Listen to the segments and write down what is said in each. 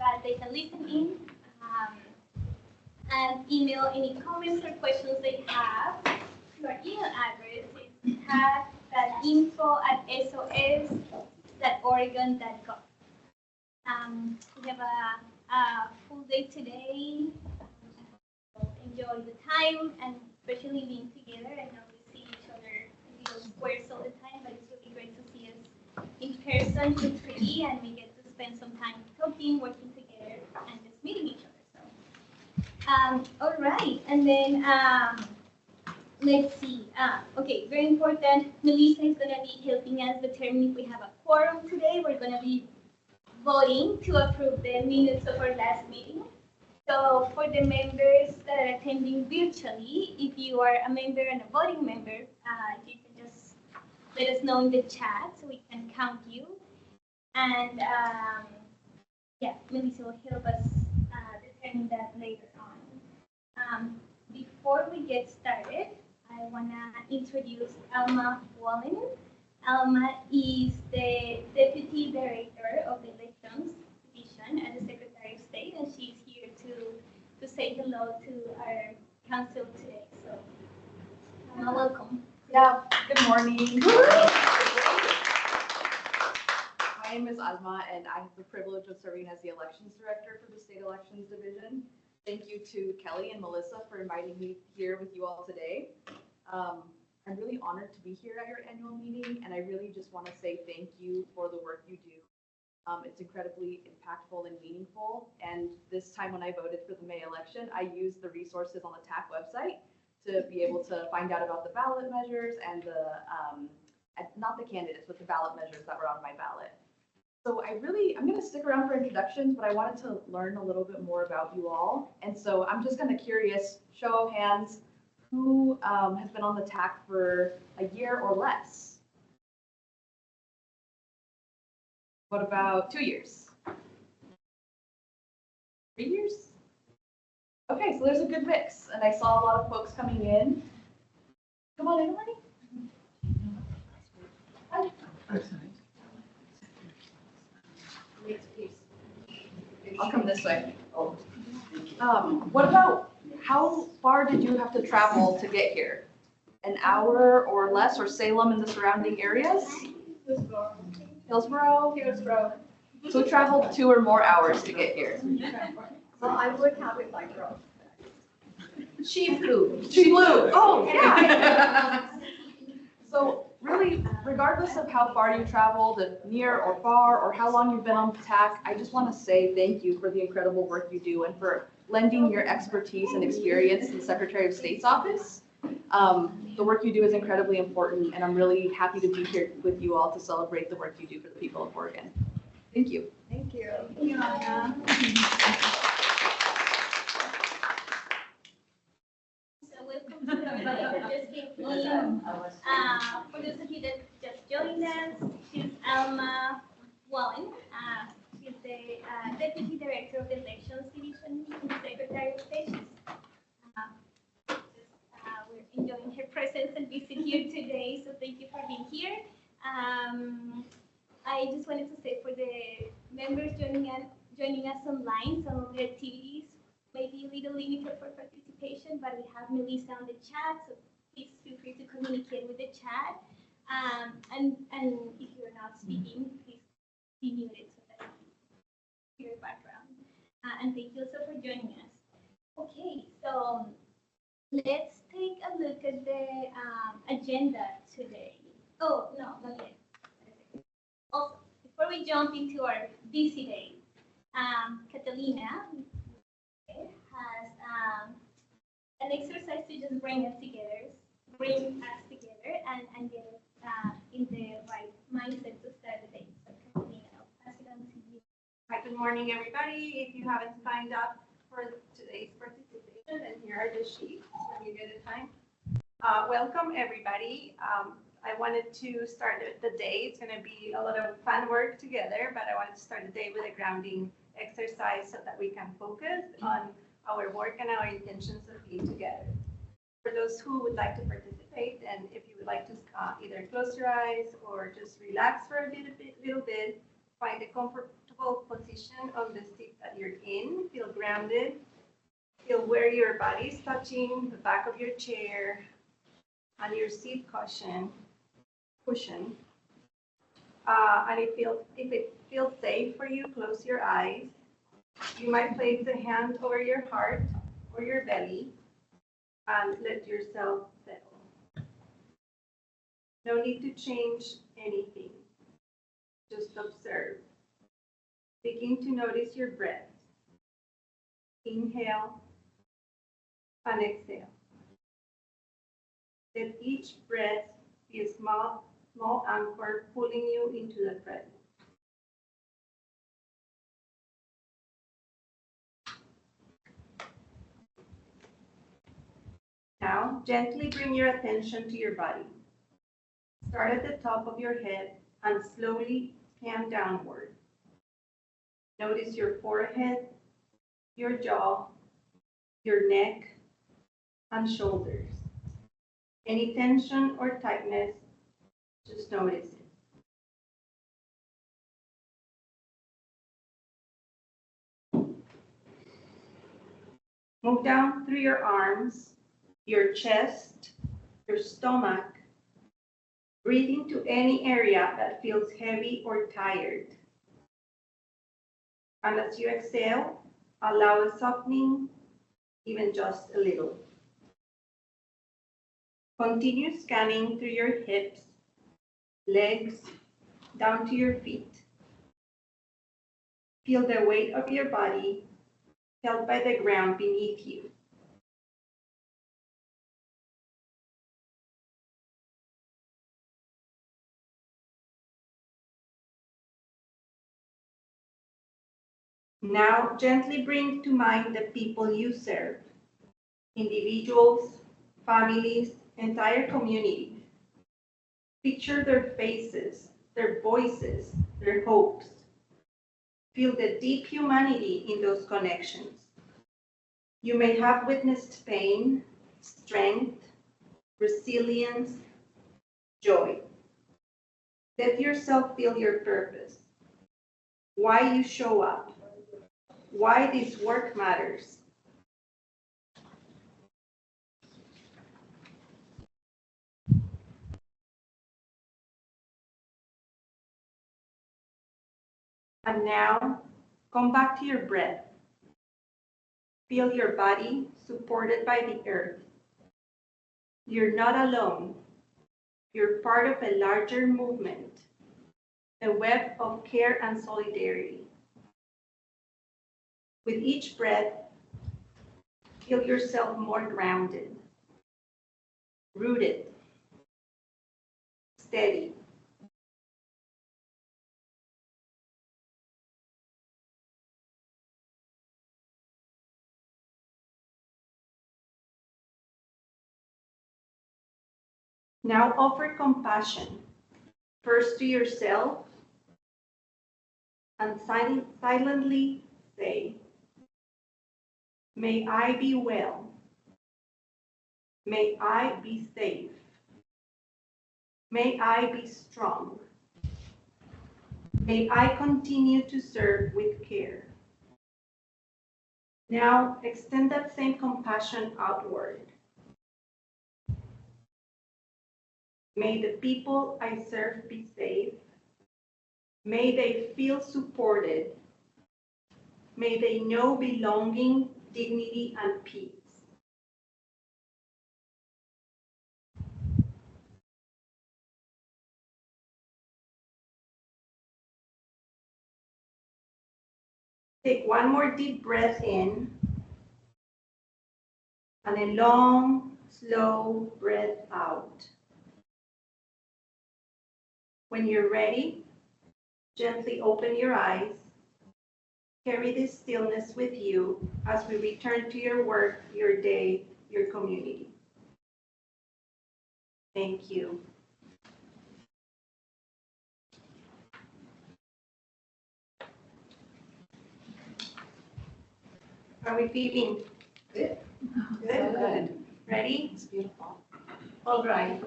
but they can listen in and email any comments or questions they have to our email address. It's tac.info@sos.oregon.gov. We have a full day today. Enjoy the time and especially being together. I know we see each other in little squares all the time, but it's really great to see us in person in 3D and we get to spend some time talking, working together, and just meeting each other. So, all right, and then let's see. Okay, very important. Melissa is going to be helping us determine if we have a quorum today. We're going to be voting to approve the minutes of our last meeting. So for the members that are attending virtually, if you are a member and a voting member, you can just let us know in the chat so we can count you. And yeah, Melissa will help us determine that later on. Before we get started, I want to introduce Alma Wallen. Alma is the Deputy Director of the Elections Division at the Secretary of State, and she's here to say hello to our council today. So, Alma, welcome. Yeah, good morning. My name is Alma, and I have the privilege of serving as the Elections Director for the State Elections Division. Thank you to Kelly and Melissa for inviting me here with you all today. I'm really honored to be here at your annual meeting, and I really just want to say thank you for the work you do. It's incredibly impactful and meaningful, and this time when I voted for the May election, I used the resources on the TAC website to be able to find out about the ballot measures and not the candidates, but the ballot measures that were on my ballot. So I'm going to stick around for introductions, but I wanted to learn a little bit more about you all. And so I'm just kind of curious, show of hands, who has been on the TAC for a year or less? What about 2 years? 3 years? Okay, so there's a good mix, and I saw a lot of folks coming in. Come on, Emily. Hi. I'll come this way. What about how far did you have to travel to get here? An hour or less, or Salem and the surrounding areas? Hillsborough? So we traveled 2 or more hours to get here. Well, I would have it by road. She flew. Oh, yeah. So really, regardless of how far you traveled, near or far, or how long you've been on TAC, I just want to say thank you for the incredible work you do and for lending your expertise and experience to the Secretary of State's office. The work you do is incredibly important, and I'm really happy to be here with you all to celebrate the work you do for the people of Oregon. Thank you. Thank you. Thank you, Anna. So welcome to everybody who just came in. For those of you that just joined us, she's Alma Wallen. She's the Deputy Director of the Elections Division in the Secretary of State. We're enjoying her presence and visit here today, so thank you for being here. I just wanted to say for the members joining us online, some of the activities may be a little limited for participation, but we have Melissa on the chat, so please feel free to communicate with the chat. And if you're not speaking, please be muted so that we hear your background. And thank you also for joining us. Okay, so let's take a look at the agenda today. Oh, no, not yet. Also, before we jump into our busy day, Catalina has an exercise to just bring us together and get us in the right mindset to start the day. So Catalina, I'll pass it on to you. Hi, good morning, everybody. If you haven't signed up for today's participation, then here are the sheets when you get the time. Welcome, everybody. I wanted to start the day. It's going to be a lot of fun work together, but I wanted to start the day with a grounding exercise so that we can focus on our work and our intentions of being together. For those who would like to participate, and if you would like to either close your eyes or just relax for a little bit, find a comfortable position on the seat that you're grounded. Feel where your body is touching the back of your chair and your seat cushion. And if it feels safe for you, close your eyes. You might place a hand over your heart or your belly and let yourself settle. No need to change anything. Just observe. Begin to notice your breath. Inhale and exhale. Let each breath be a small anchor pulling you into the present. Now, gently bring your attention to your body. Start at the top of your head and slowly scan downward. Notice your forehead, your jaw, your neck, and shoulders. Any tension or tightness, just notice it. Move down through your arms, your chest, your stomach. Breathe into any area that feels heavy or tired. And as you exhale, allow a softening, even just a little. Continue scanning through your hips, legs, down to your feet. Feel the weight of your body held by the ground beneath you. Now, gently bring to mind the people you serve, individuals, families, entire communities. Picture their faces, their voices, their hopes. Feel the deep humanity in those connections. You may have witnessed pain, strength, resilience, joy. Let yourself feel your purpose, why you show up, why this work matters. And now, come back to your breath. Feel your body supported by the earth. You're not alone. You're part of a larger movement, a web of care and solidarity. With each breath, feel yourself more grounded, rooted, steady. Now offer compassion, first to yourself, and silently say, may I be well. May I be safe. May I be strong. May I continue to serve with care. Now extend that same compassion outward. May the people I serve be safe. May they feel supported. May they know belonging, dignity, and peace. Take one more deep breath in and a long, slow breath out. When you're ready, gently open your eyes. Carry this stillness with you as we return to your work, your day, your community. Thank you. How are we feeling? Good. Good. Ready? It's beautiful. All right.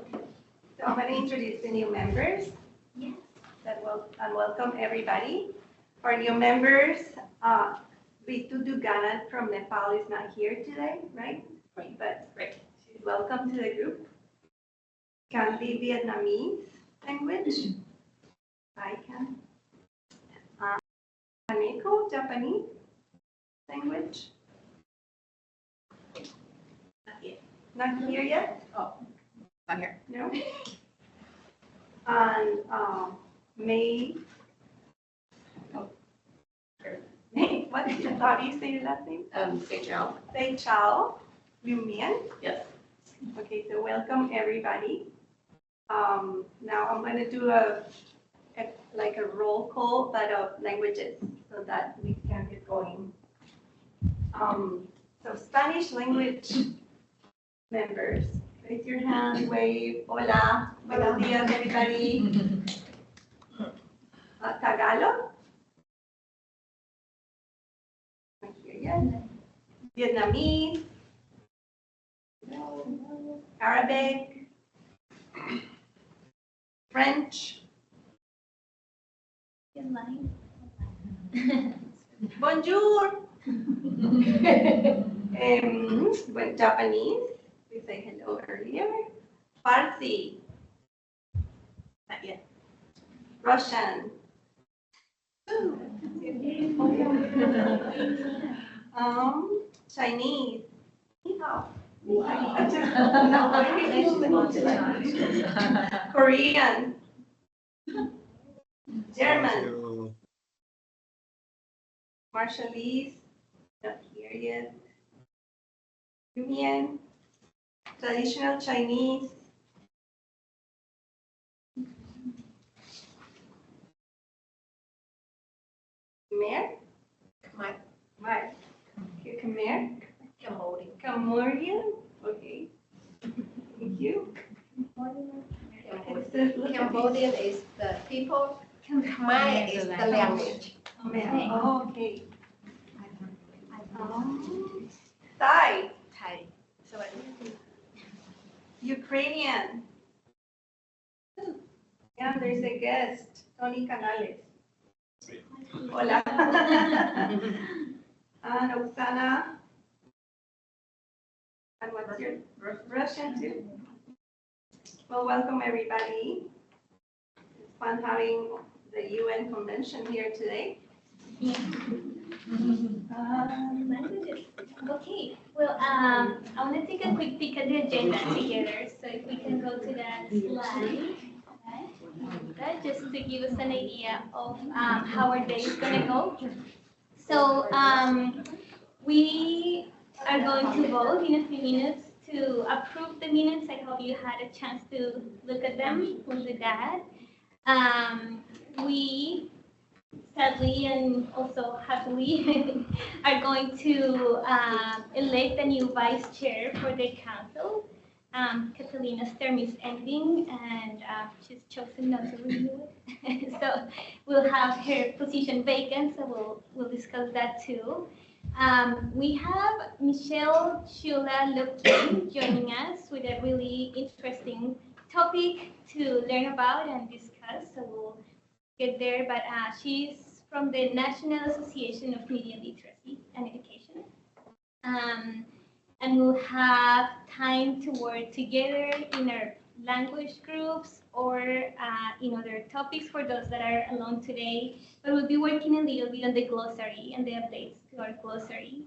So I'm going to introduce the new members. Yes. And welcome everybody. For new members, Ritu Duganat from Nepal is not here today, right? Right. But Right. she's welcome to the group. Candy Vietnamese language. I can. Kaneko, Japanese language. Not yet. Not here yet? Oh, not here. No. And May. May, how do you say your last name? Say ciao. Say Chao, Liu Mian. Yes. Okay, so welcome everybody. Now I'm going to do like a roll call, but of languages, so that we can get going. So Spanish language members, raise your hand, wave, hola, buenos días, everybody. Tagalog. Not here yet. Vietnamese. Arabic. French. In line. Bonjour. Well, Japanese. We say hello earlier. Farsi. Not yet. Russian. Chinese. Korean. German. Marshallese. Not here yet. Yumian. Traditional Chinese. Khmer? Khmer. Okay, Khmer. Cambodia. Cambodian? Okay. Thank you. It says, look at Cambodian is the people. Khmer is the language. Khmer. Oh, okay. Thai. Thai. So Ukrainian. Yeah, there's a guest, Tony Canales. Hola. And Oksana. And what's your Russian too? Well, welcome everybody. It's fun having the UN convention here today. Languages. Okay, well, I want to take a quick peek at the agenda together. So if we can go to that slide, okay, just to give us an idea of how our day is going to go. So we are going to vote in a few minutes to approve the minutes. I hope you had a chance to look at them. We'll do that. We sadly and also happily are going to elect a new vice chair for the council. Catalina's term is ending and she's chosen not to renew it. So we'll have her position vacant, so we'll discuss that too. We have Michelle Shula Lupkin joining us with a really interesting topic to learn about and discuss, so we'll get there, but she's from the National Association of Media Literacy and Education. And we'll have time to work together in our language groups or in other topics for those that are alone today. But we'll be working a little bit on the glossary and the updates to our glossary.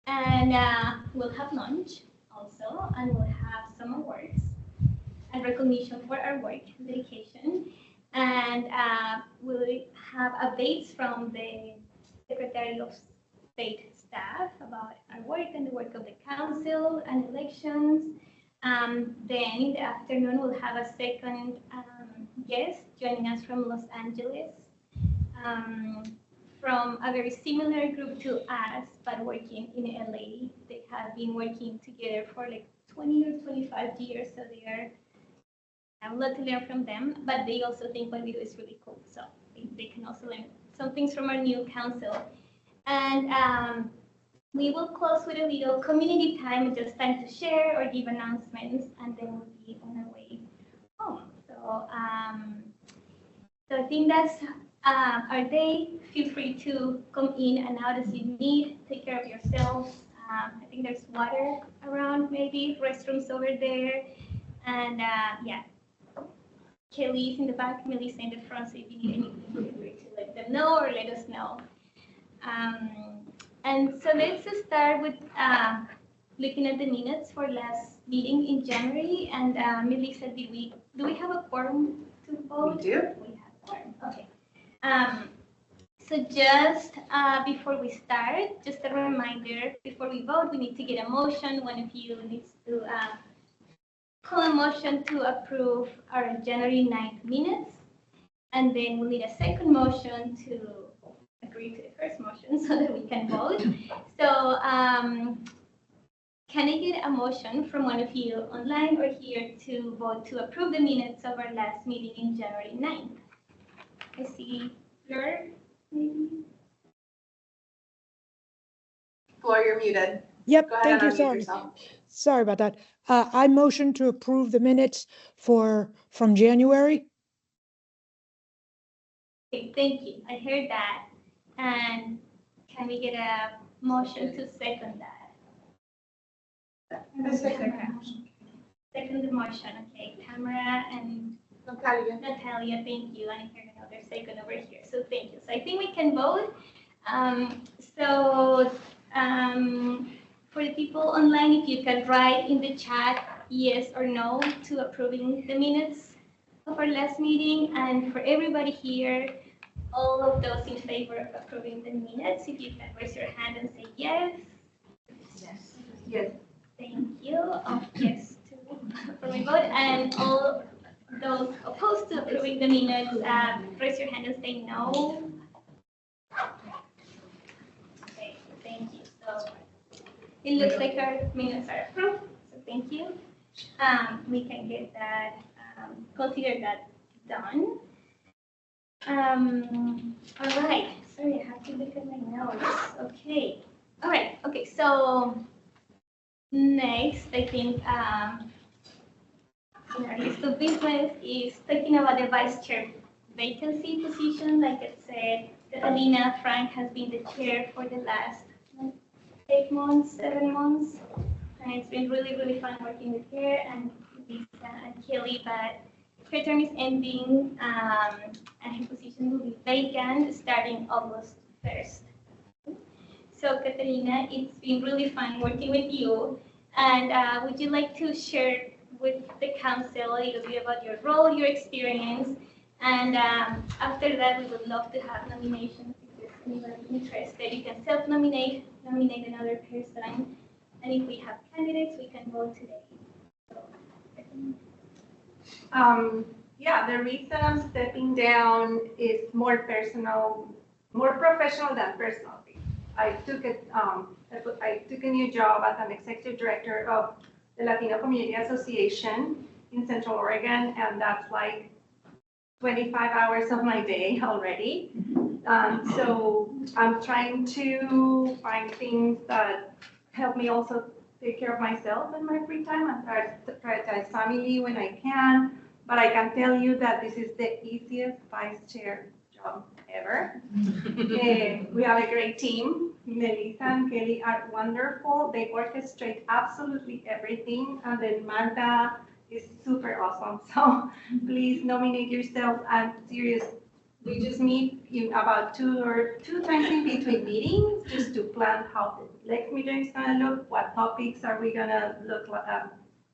And we'll have lunch also, and we'll have some awards and recognition for our work and dedication. And we'll have updates from the Secretary of State staff about our work and the work of the council and elections. Then in the afternoon, we'll have a second guest joining us from Los Angeles, from a very similar group to us, but working in LA. They have been working together for like 20 or 25 years, so they have a lot to learn from them, but they also think what we do is really cool, so they can also learn some things from our new council. And we will close with a little community time, just time to share or give announcements, and then we'll be on our way home. So I think that's are they. Feel free to come in and out as you need. Take care of yourselves. I think there's water around, maybe restrooms over there, and yeah, Kelly's in the back, Melissa in the front. So if you need anything, feel free to let them know or let us know. And so let's just start with looking at the minutes for last meeting in January. And Melissa, do we have a quorum to vote? We do. We have a quorum. Okay. So just before we start, just a reminder, before we vote, we need to get a motion. One of you needs to call a motion to approve our January 9th minutes. And then we'll need a second motion to agree to the first motion so that we can vote. So can I get a motion from one of you online or here to vote to approve the minutes of our last meeting in January 9th? I see Fleur, maybe? Flor, you're muted. Yep, Go ahead thank and you, unmute sorry. yourself. Sorry about that. I motion to approve the minutes from January. Okay, thank you. I heard that. And can we get a motion to second that? Second the motion, okay. Tamara and Natalia, thank you. And I heard another second over here, so thank you. So I think we can vote. For the people online, if you can write in the chat yes or no to approving the minutes of our last meeting. And for everybody here, all of those in favor of approving the minutes, if you can raise your hand and say yes. Yes. Yes. Thank you. Yes to for my vote. And all those opposed to approving the minutes, raise your hand and say no. Okay, thank you. So it looks like our minutes are approved, so thank you. We can get that, consider that done. All right, sorry, I have to look at my notes. Okay, all right, okay, so next, I think, in our list of business is talking about the vice chair vacancy position. Like I said, Alina Frank has been the chair for the last 8 months, 7 months, and it's been really, really fun working with her and Lisa and Kelly, but her term is ending, and her position will be vacant starting August 1st. So, Catalina, it's been really fun working with you, and would you like to share with the council a little bit about your role, your experience, and after that, we would love to have nominations. If there's anybody interested, you can self-nominate, nominate another person, and if we have candidates, we can vote today. So, Yeah, the reason I'm stepping down is more personal, more professional than personal. I took a new job as an executive director of the Latino Community Association in Central Oregon, and that's like 25 hours of my day already. So I'm trying to find things that help me also take care of myself in my free time and prioritize family when I can. But I can tell you that this is the easiest vice chair job ever. We have a great team. Melissa and Kelly are wonderful. They orchestrate absolutely everything. And then Magda is super awesome. So please nominate yourself. I'm serious. We just meet in about two times in between meetings just to plan how the next meeting is going to look, what topics are we going to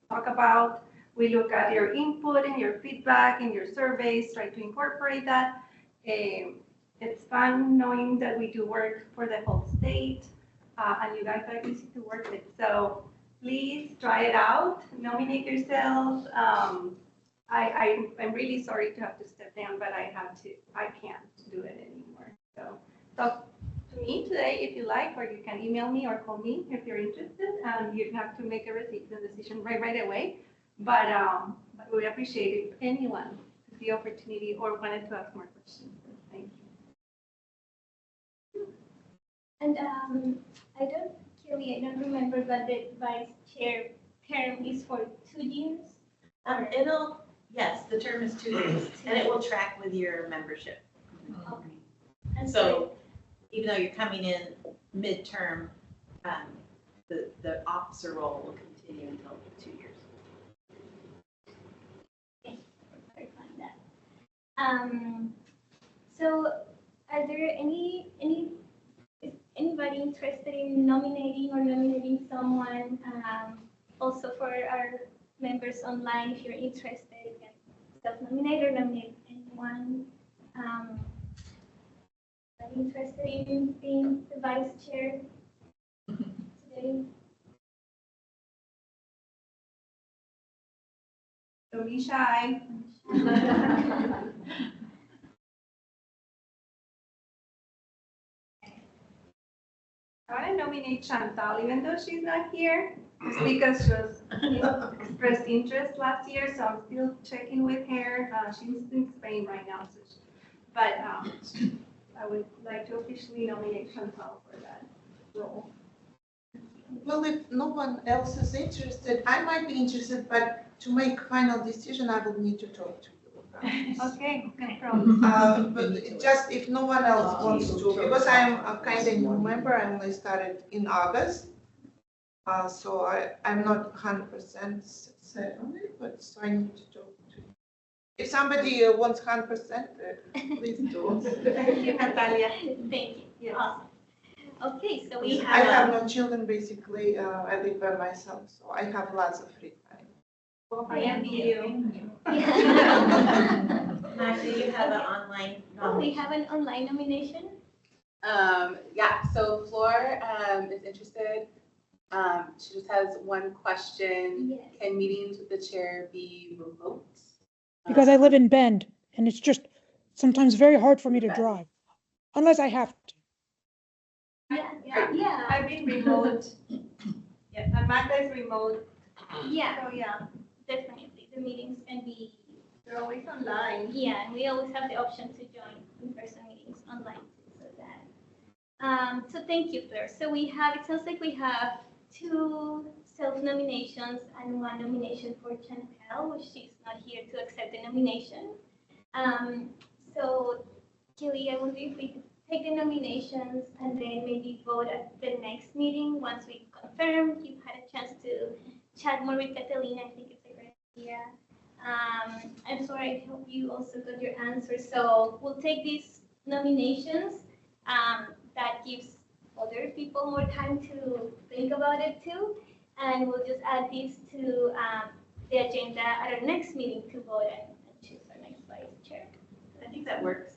talk about. We look at your input and your feedback and your surveys, try to incorporate that. It's fun knowing that we do work for the whole state, and you guys are easy to work with. So please try it out, nominate yourselves. I'm really sorry to have to step down, but I can't do it anymore. So talk to me today if you like, or you can email me or call me if you're interested. You have to make the decision right away. But we appreciate it if anyone took the opportunity or wanted to ask more questions. Thank you. And Kelly, I don't remember, but the vice chair term is for 2 years? Yes, the term is 2 years, and it will track with your membership. Okay. And So even though you're coming in midterm, the officer role will continue until 2 years. clarifying that. So are there is anybody interested in nominating someone? Also for our members online, if you're interested, you can self-nominate or nominate anyone. Are you interested in being the vice chair today? Don't be shy. I want to nominate Chantal, even though she's not here, just because she was expressed interest last year, so I'm still checking with her. She's in Spain right now, so but I would like to officially nominate Chantal for that role. Well, if no one else is interested, I might be interested, but to make final decision, I will need to talk to you. Okay, no problem. But just if no one else wants to, because I'm a kind of new member, I only started in August. So I'm not 100% set on it, but so I need to talk to you. If somebody wants 100%, please do. Thank you, Natalia. Thank you. Yes. Awesome. Okay, so we I have have, no children, basically. I live by myself, so I have lots of free time. I envy you. Magda, you have an online Oh, we nomination. have an online nomination? Yeah, so Flor is interested. She just has one question. Yes. Can meetings with the chair be remote? Because I live in Bend and it's just sometimes very hard for me to drive, unless I have to. Yeah. I've been remote. Yeah, and Magda is remote, Yeah, so yeah, definitely. The meetings can be, they're always online. yeah, and we always have the option to join in-person meetings online too, so that. So thank you, Fleur. So we have, it sounds like we have 2 self-nominations and 1 nomination for Chantel, which she's not here to accept the nomination. So Kelly, I wonder if we could take the nominations and then maybe vote at the next meeting once we confirm you've had a chance to chat more with Catalina. I think it's a great idea. And so I hope you also got your answer. So we'll take these nominations. That gives other people more time to think about it too. And we'll just add these to the agenda at our next meeting to vote and choose our next vice chair. I think that works.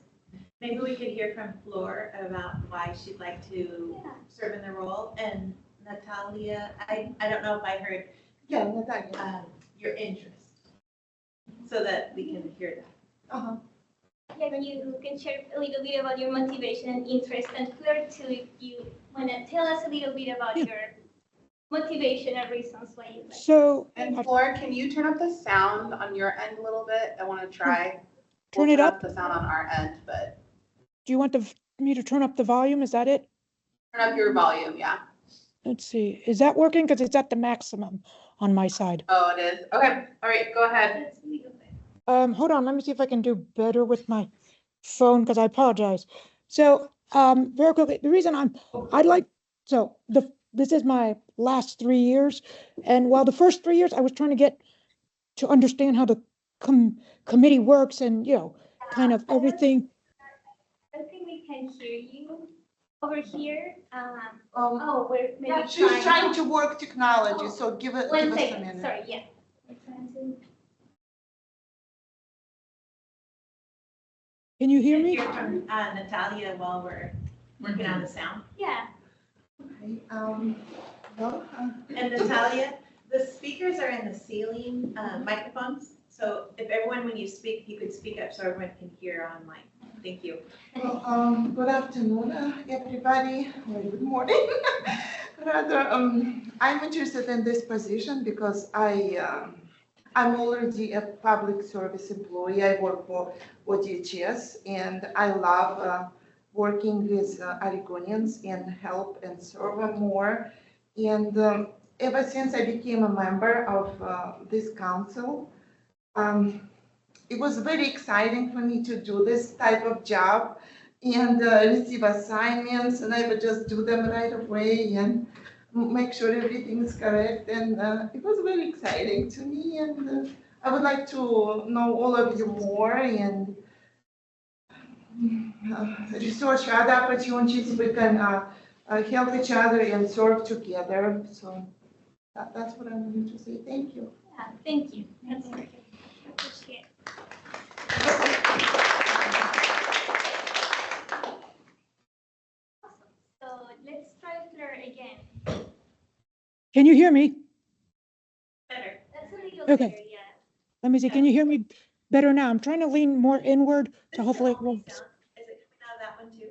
Maybe we could hear from Flor about why she'd like to Yeah. serve in the role. And Natalia, I don't know if I heard Yeah, Natalia. your interest, so that we can hear that. Uh-huh. Yeah, you can share a little bit about your motivation and interest, and Fleur too, if you want to tell us a little bit about your motivation and reasons why you like. So And Flor, can you turn up the sound on your end a little bit? I want to try. Turn We'll it up? The sound on our end, but do you want me to turn up the volume? Is that it? turn up your volume, yeah. Let's see. Is that working? Because it's at the maximum on my side. Oh, it is? Okay, all right, go ahead. That's really good. Hold on. Let me see if I can do better with my phone because I apologize. So, very quickly, the reason this is my last 3 years. And while the first 3 years I was trying to get to understand how the committee works and, kind of everything. I don't think we can hear you over here. Oh, We're maybe yeah, she's trying to work technology, so give us a 1 minute. second, sorry, yeah. We're trying to. Can you hear me? Hear from Natalia while we're working on the sound. Yeah, Okay, well, And Natalia, the speakers are in the ceiling microphones. So if everyone, when you speak, you could speak up so everyone can hear online. Thank you. well, good afternoon, everybody, or good morning. Rather, I'm interested in this position because I'm already a public service employee. I work for DHS, and I love working with Oregonians and help and serve them more. And ever since I became a member of this council, it was very exciting for me to do this type of job and receive assignments, and I would just do them right away and make sure everything is correct. And it was very exciting to me, and I would like to know all of you more and research other opportunities we can help each other and serve together. So that's what I wanted to say. Thank you. Yeah, thank you. That's great. Appreciate it. Awesome. So let's try Fleur again. Can you hear me? Better. That's a little Okay. better, yeah. Let me see, can you hear me better now? I'm trying to lean more inward This to is hopefully the it only won't. sound. Is it coming out of that one too?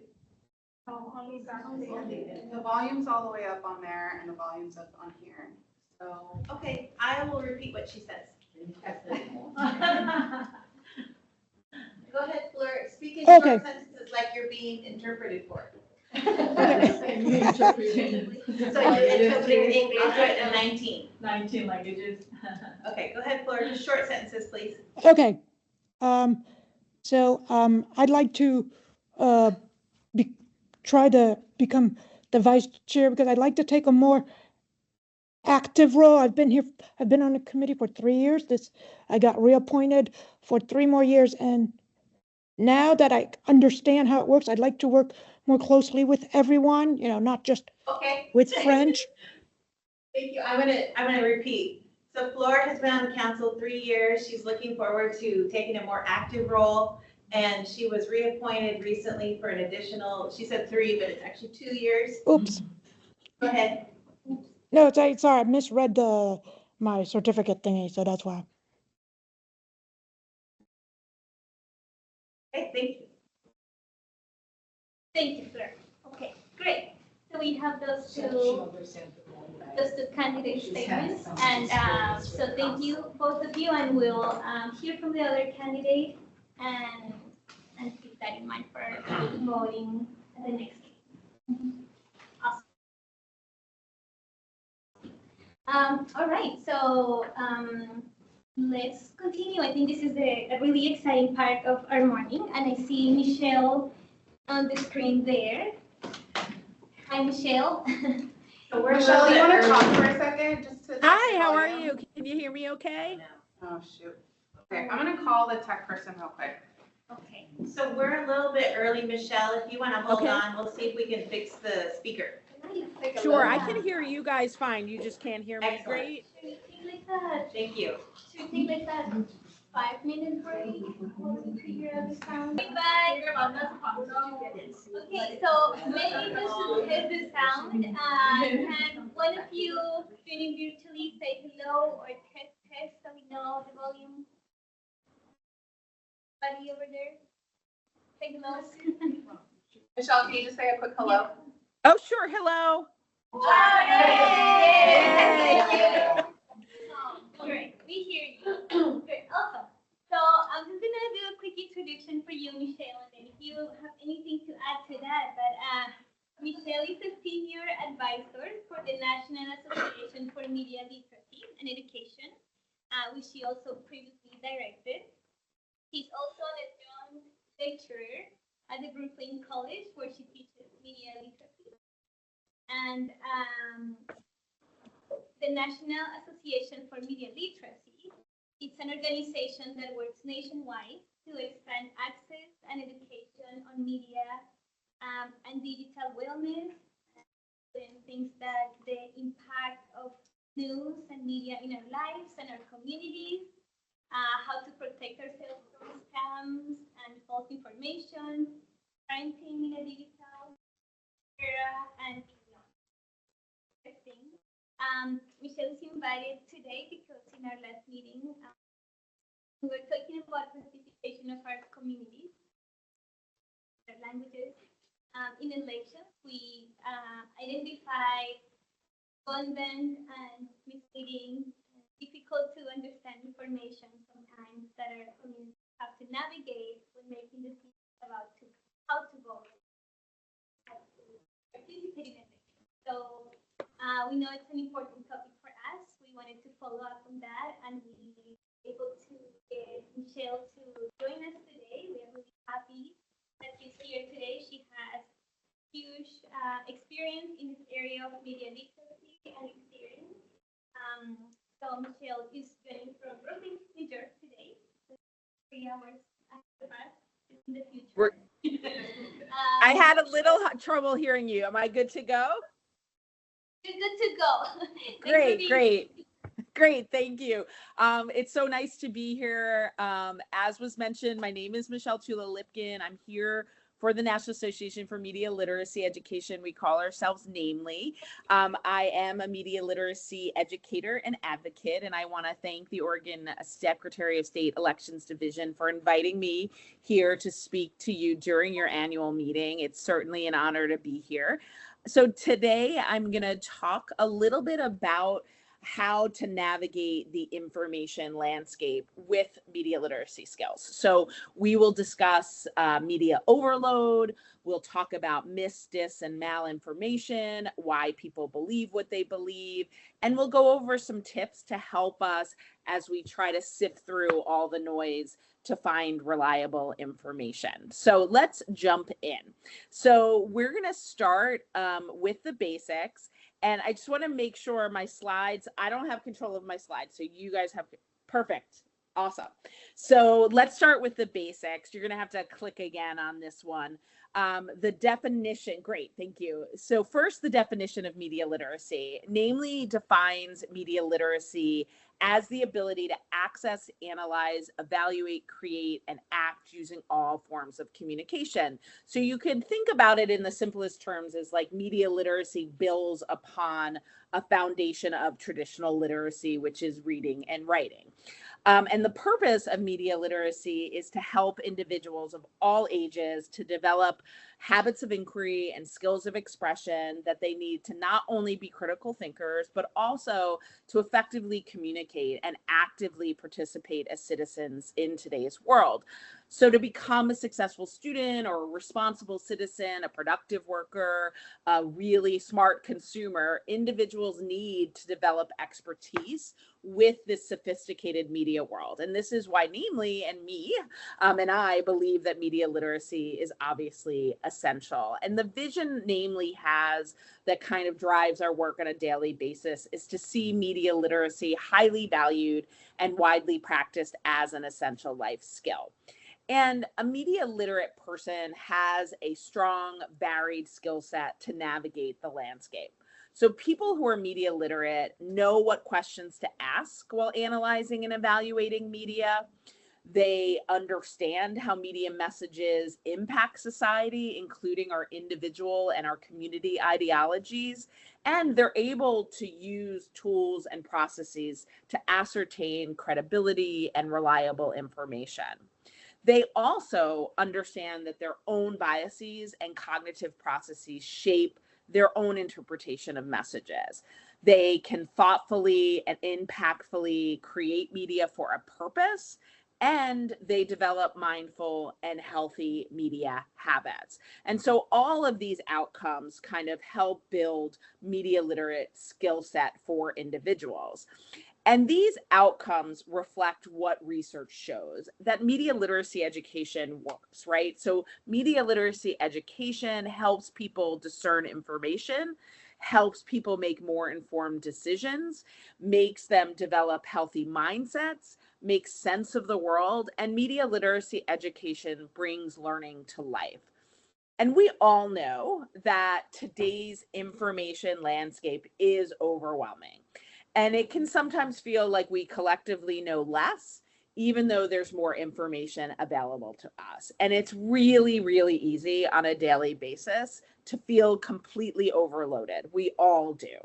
The volume's all the way up on there and the volume's up on here. So Okay, I will repeat what she says. Go ahead, Fleur. Speak in Okay. short sentences like you're being interpreted for. So Okay. you're interpreting English. I'll do it in 19. 19 languages. Okay, go ahead, Fleur. Just short sentences, please. Okay. I'd like to try to become the vice chair because I'd like to take a more active role. I've been on the committee for 3 years. I got reappointed for 3 more years, and now that I understand how it works, I'd like to work more closely with everyone, not just Okay. with French. Thank you. I'm gonna repeat. So Fleur has been on the council 3 years. She's looking forward to taking a more active role. And she was reappointed recently for an additional, she said 3, but it's actually 2 years. Oops. Go ahead. No, sorry, I misread my certificate thingy, so that's why. Okay, thank you. Thank you, Fleur. Okay, great. So we have those two candidate statements. And so thank you, both of you, and we'll hear from the other candidate and keep that in mind for voting at the next meeting. Awesome. All right, so let's continue. I think this is a really exciting part of our morning, and I see Michelle on the screen there. Hi, Michelle. So we're Michelle, you want to talk? talk for a second just to? Hi, how are you? Can you hear me okay? Oh, shoot. Okay, I'm gonna call the tech person real quick. Okay. So we're a little bit early, Michelle. If you want to hold Okay. on, we'll see if we can fix the speaker. Sure, I can hear you guys fine. You just can't hear me Excellent. great. Should we take like that? Thank you. Should we take like that 5-minute break while we figure out the sound? Bye. Okay, so maybe just to test the sound, can one of you tuning virtually say hello or test so we know the volume? Buddy over there? Say hello. Michelle, can you just say a quick hello? Oh, sure, hello. Yay! Great, we hear you. Great, awesome. So I'm just gonna do a quick introduction for you, Michelle, and then if you have anything to add to that. But Michelle is a senior advisor for the National Association for Media Literacy and Education, which she also previously directed. She's also an adjunct lecturer at the Brooklyn College, where she teaches media literacy. And the National Association for Media Literacy, it's an organization that works nationwide to expand access and education on media and digital wellness, and things that the impact of news and media in our lives and our communities, how to protect ourselves from scams and false information, parenting in a digital era, and things. Michelle is invited today because in our last meeting, we were talking about participation of our communities, their languages. In elections, we identify abundant and misleading, difficult to understand information sometimes that our communities have to navigate when making decisions about how to vote, how to participate in elections. So we know it's an important topic for us. We wanted to follow up on that, and we were able to Michelle to join us today. We are really happy that she's here today. She has huge experience in this area of media literacy and experience. So Michelle is joining from Brooklyn, New Jersey today. So 3 hours ahead of us in the future. I had a little trouble hearing you. Am I good to go? You're good to go. Great, great. Great, thank you. It's so nice to be here. As was mentioned, my name is Michelle Tula Lipkin. I'm here for the National Association for Media Literacy Education. We call ourselves NAMELY. I am a media literacy educator and advocate, and I want to thank the Oregon Secretary of State Elections Division for inviting me here to speak to you during your annual meeting. It's certainly an honor to be here. So today I'm going to talk a little bit about how to navigate the information landscape with media literacy skills. So we will discuss media overload. We'll talk about mis, dis, and malinformation, why people believe what they believe, and we'll go over some tips to help us as we try to sift through all the noise to find reliable information. So let's jump in. So we're going to start with the basics. And I just want to make sure my slides, I don't have control of my slides. So you guys have, perfect. Awesome. So let's start with the basics. You're going to have to click again on this one. The definition, great, thank you. So first, the definition of media literacy, namely defines media literacy as the ability to access, analyze, evaluate, create, and act using all forms of communication. So you can think about it in the simplest terms as like media literacy builds upon a foundation of traditional literacy, which is reading and writing. And the purpose of media literacy is to help individuals of all ages to develop habits of inquiry and skills of expression that they need to not only be critical thinkers, but also to effectively communicate and actively participate as citizens in today's world. So to become a successful student or a responsible citizen, a productive worker, a really smart consumer, individuals need to develop expertise with this sophisticated media world. And this is why NAMELY and me and I believe that media literacy is obviously essential. And the vision NAMELY has that kind of drives our work on a daily basis is to see media literacy highly valued and widely practiced as an essential life skill. And a media literate person has a strong, varied skill set to navigate the landscape. So people who are media literate know what questions to ask while analyzing and evaluating media. They understand how media messages impact society, including our individual and our community ideologies, and they're able to use tools and processes to ascertain credibility and reliable information. They also understand that their own biases and cognitive processes shape their own interpretation of messages. They can thoughtfully and impactfully create media for a purpose, and they develop mindful and healthy media habits. And so all of these outcomes kind of help build media literate skill set for individuals. And these outcomes reflect what research shows, that media literacy education works, right? So media literacy education helps people discern information, helps people make more informed decisions, makes them develop healthy mindsets, makes sense of the world, and media literacy education brings learning to life. And we all know that today's information landscape is overwhelming. And it can sometimes feel like we collectively know less, even though there's more information available to us. And it's really, really easy on a daily basis to feel completely overloaded. We all do.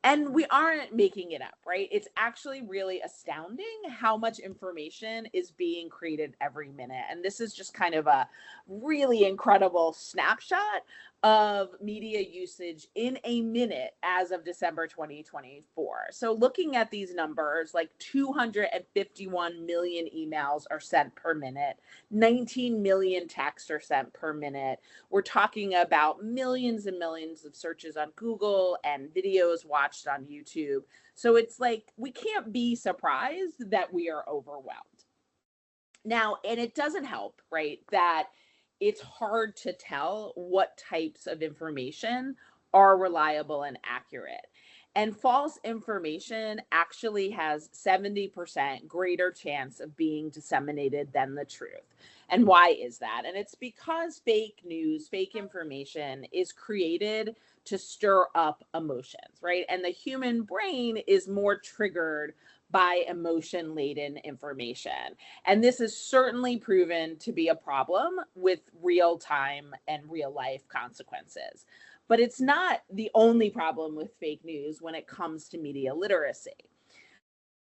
And we aren't making it up, right? It's actually really astounding how much information is being created every minute. And this is just kind of a really incredible snapshot of media usage in a minute as of December 2024. So looking at these numbers, like 251 million emails are sent per minute, 19 million texts are sent per minute. We're talking about millions and millions of searches on Google and videos watched on YouTube. So it's like we can't be surprised that we are overwhelmed. Now, and it doesn't help, right, that it's hard to tell what types of information are reliable and accurate. And false information actually has 70% greater chance of being disseminated than the truth. And why is that? And it's because fake news, fake information is created to stir up emotions, right? And the human brain is more triggered by emotion laden information. And this is certainly proven to be a problem with real time and real life consequences. But it's not the only problem with fake news when it comes to media literacy.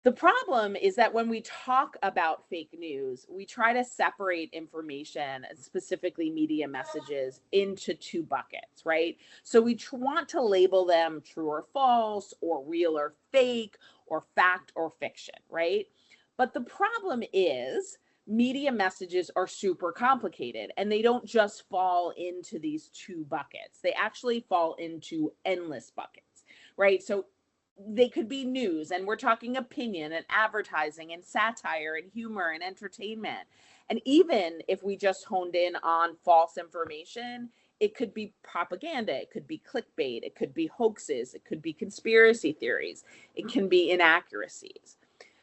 The problem is that when we talk about fake news, we try to separate information, specifically media messages, into two buckets, right? So we want to label them true or false, or real or fake, or fact or fiction, right? But the problem is media messages are super complicated and they don't just fall into these two buckets. They actually fall into endless buckets, right? So they could be news, and we're talking opinion and advertising and satire and humor and entertainment. And even if we just honed in on false information, it could be propaganda, it could be clickbait, it could be hoaxes, it could be conspiracy theories, it can be inaccuracies.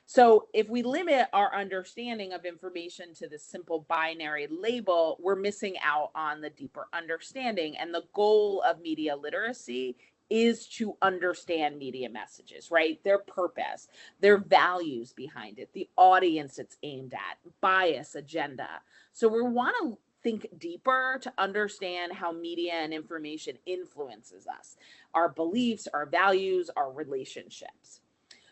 So if we limit our understanding of information to this simple binary label, we're missing out on the deeper understanding. And the goal of media literacy is to understand media messages, right? Their purpose, their values behind it, the audience it's aimed at, bias, agenda. So we want to think deeper to understand how media and information influences us, our beliefs, our values, our relationships.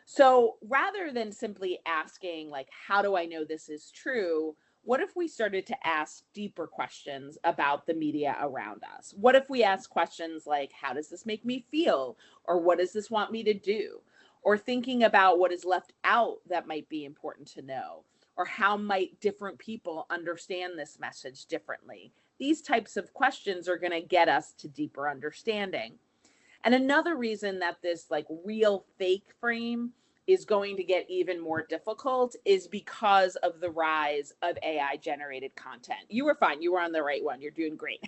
So rather than simply asking, like, how do I know this is true? What if we started to ask deeper questions about the media around us? What if we ask questions like, how does this make me feel? Or what does this want me to do? Or thinking about what is left out that might be important to know? Or how might different people understand this message differently? These types of questions are going to get us to deeper understanding. And another reason that this like real fake frame is going to get even more difficult is because of the rise of AI generated content. You were fine. You were on the right one. You're doing great.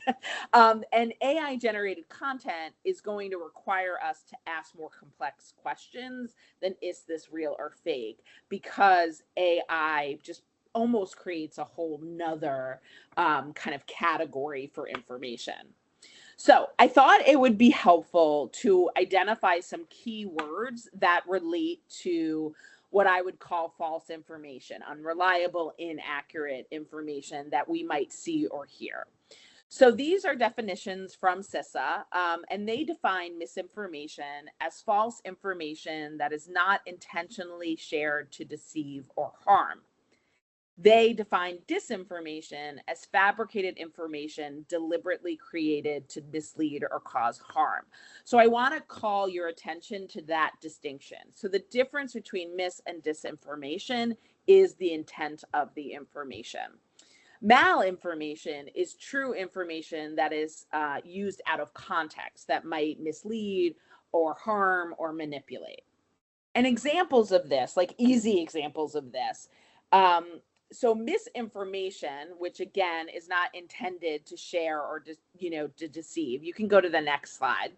And AI generated content is going to require us to ask more complex questions than is this real or fake, because AI just almost creates a whole nother kind of category for information. So I thought it would be helpful to identify some key words that relate to what I would call false information, unreliable, inaccurate information that we might see or hear. So these are definitions from CISA, and they define misinformation as false information that is not intentionally shared to deceive or harm. They define disinformation as fabricated information deliberately created to mislead or cause harm. So I want to call your attention to that distinction. So the difference between mis and disinformation is the intent of the information. Malinformation is true information that is used out of context that might mislead or harm or manipulate. And examples of this, like easy examples of this, so misinformation, which again is not intended to share or to deceive. You can go to the next slide.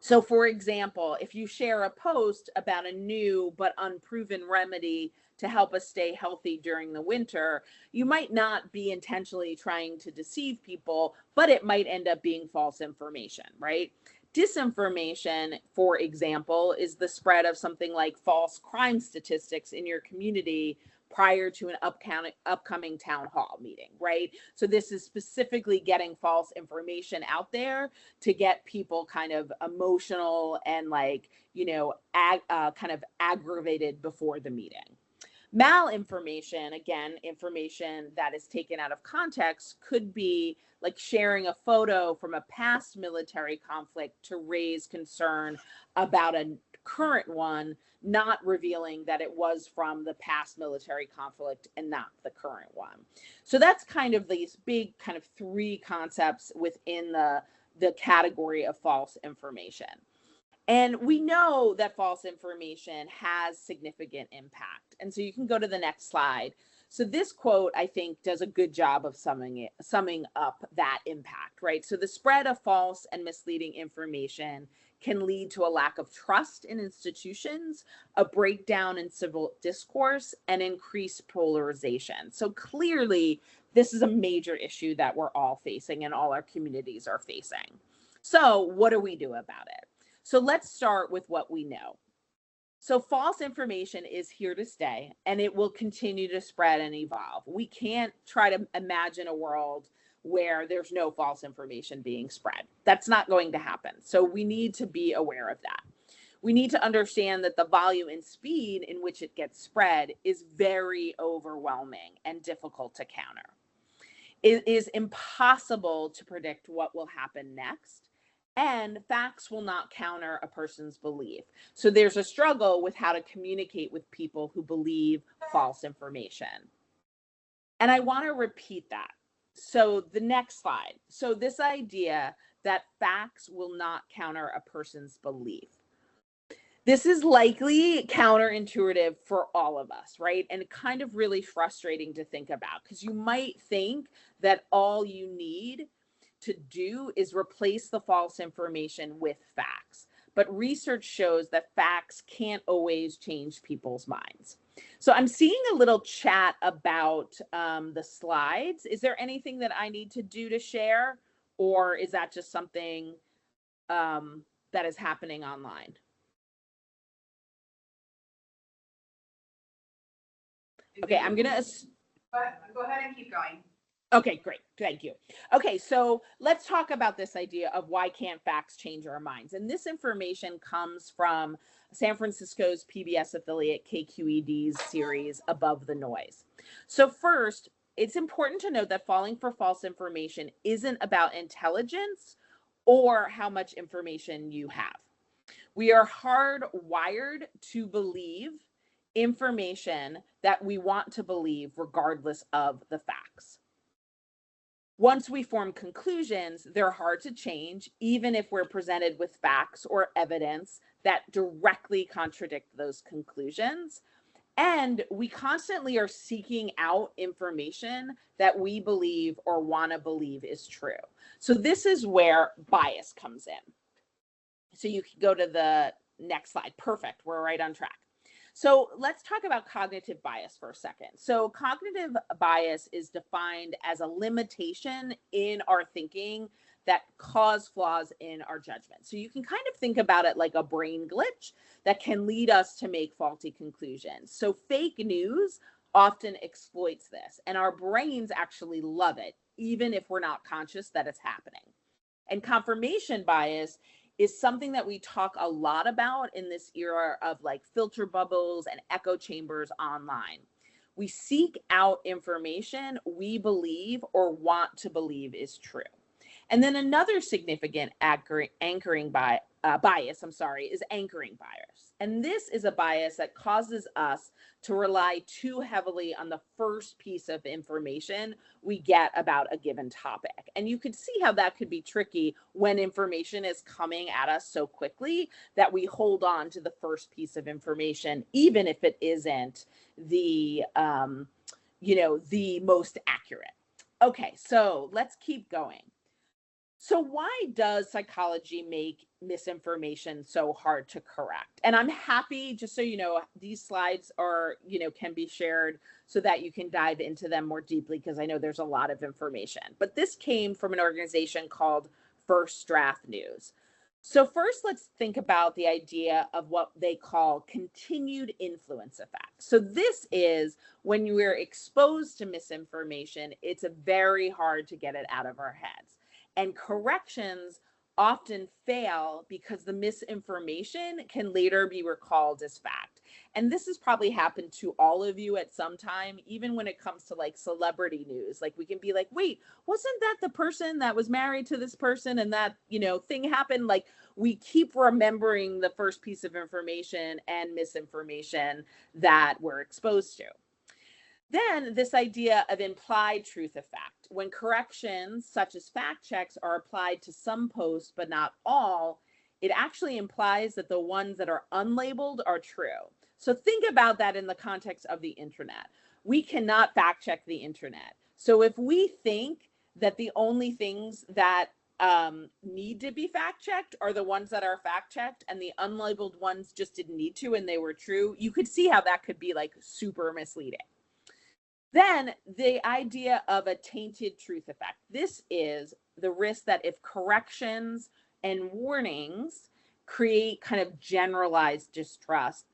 So for example, if you share a post about a new but unproven remedy to help us stay healthy during the winter, you might not be intentionally trying to deceive people, but it might end up being false information, right? Disinformation, for example, is the spread of something like false crime statistics in your community prior to an upcoming town hall meeting, right? So this is specifically getting false information out there to get people kind of emotional and like, kind of aggravated before the meeting. Malinformation, again, information that is taken out of context, could be like sharing a photo from a past military conflict to raise concern about a current one, not revealing that it was from the past military conflict and not the current one. So that's kind of these big kind of three concepts within the category of false information. And we know that false information has significant impact. And so you can go to the next slide. So this quote, I think, does a good job of summing up that impact, right? So the spread of false and misleading information can lead to a lack of trust in institutions, a breakdown in civil discourse, and increased polarization. So clearly, this is a major issue that we're all facing and all our communities are facing. So what do we do about it? So let's start with what we know. So false information is here to stay, and it will continue to spread and evolve. We can't try to imagine a world where there's no false information being spread. That's not going to happen. So we need to be aware of that. We need to understand that the volume and speed in which it gets spread is very overwhelming and difficult to counter. It is impossible to predict what will happen next, and facts will not counter a person's belief. So there's a struggle with how to communicate with people who believe false information. And I want to repeat that. So the next slide. So this idea that facts will not counter a person's belief. This is likely counterintuitive for all of us, right? And kind of really frustrating to think about, because you might think that all you need to do is replace the false information with facts. But research shows that facts can't always change people's minds. So I'm seeing a little chat about the slides. Is there anything that I need to do to share, or is that just something that is happening online? Okay, I'm gonna. Go ahead and keep going. Okay, great. Thank you. Okay, so let's talk about this idea of why can't facts change our minds. And this information comes from San Francisco's PBS affiliate KQED's series Above the Noise. So first, it's important to note that falling for false information isn't about intelligence or how much information you have. We are hardwired to believe information that we want to believe regardless of the facts. Once we form conclusions, they're hard to change, even if we're presented with facts or evidence that directly contradict those conclusions. And we constantly are seeking out information that we believe or want to believe is true. So this is where bias comes in. So you can go to the next slide. Perfect. We're right on track. So let's talk about cognitive bias for a second. So cognitive bias is defined as a limitation in our thinking that cause flaws in our judgment. So you can kind of think about it like a brain glitch that can lead us to make faulty conclusions. So fake news often exploits this, and our brains actually love it, even if we're not conscious that it's happening. And confirmation bias is something that we talk a lot about in this era of like filter bubbles and echo chambers online. We seek out information we believe or want to believe is true. And then another significant anchoring bias, is anchoring bias. And this is a bias that causes us to rely too heavily on the first piece of information we get about a given topic. And you could see how that could be tricky when information is coming at us so quickly that we hold on to the first piece of information, even if it isn't the, the most accurate. Okay, so let's keep going. So why does psychology make misinformation so hard to correct? And I'm happy, just so you know, these slides are, can be shared so that you can dive into them more deeply, because I know there's a lot of information. But this came from an organization called First Draft News. So first, let's think about the idea of what they call continued influence effect. So this is when you are exposed to misinformation, it's very hard to get it out of our heads. And corrections often fail because the misinformation can later be recalled as fact. And this has probably happened to all of you at some time, even when it comes to like celebrity news. Like we can be like, wait, wasn't that the person that was married to this person and that, thing happened? Like we keep remembering the first piece of information and misinformation that we're exposed to. Then this idea of implied truth effect, when corrections such as fact checks are applied to some posts, but not all, it actually implies that the ones that are unlabeled are true. So think about that in the context of the internet. we cannot fact check the internet. So if we think that the only things that need to be fact checked are the ones that are fact checked and the unlabeled ones just didn't need to and they were true, you could see how that could be like super misleading. Then the idea of a tainted truth effect. This is the risk that if corrections and warnings create kind of generalized distrust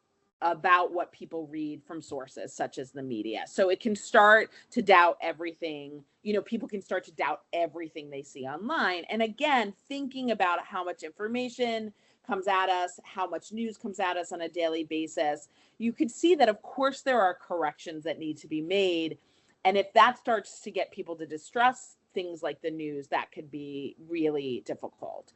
about what people read from sources such as the media. So it can start to doubt everything, people can start to doubt everything they see online. And again, thinking about how much information comes at us, how much news comes at us on a daily basis, you could see that, of course, there are corrections that need to be made. And if that starts to get people to distrust things like the news, that could be really difficult.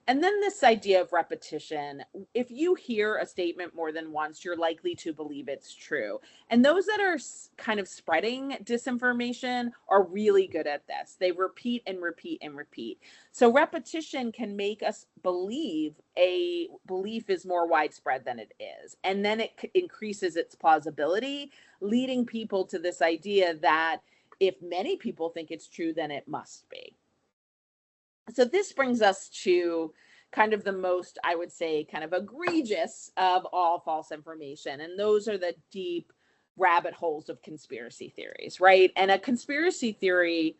And then this idea of repetition. If you hear a statement more than once, you're likely to believe it's true. And those that are kind of spreading disinformation are really good at this. They repeat and repeat and repeat. So repetition can make us believe a belief is more widespread than it is. And then it increases its plausibility, leading people to this idea that if many people think it's true, then it must be. So this brings us to kind of the most, I would say, kind of egregious of all false information. And those are the deep rabbit holes of conspiracy theories, right? And a conspiracy theory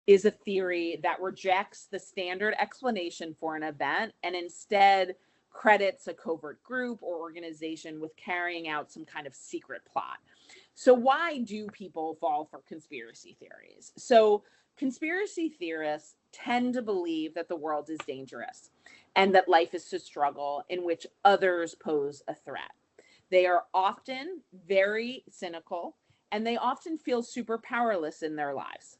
is a theory that rejects the standard explanation for an event and instead credits a covert group or organization with carrying out some kind of secret plot. So why do people fall for conspiracy theories? So conspiracy theorists tend to believe that the world is dangerous and that life is a struggle in which others pose a threat. They are often very cynical and they often feel super powerless in their lives.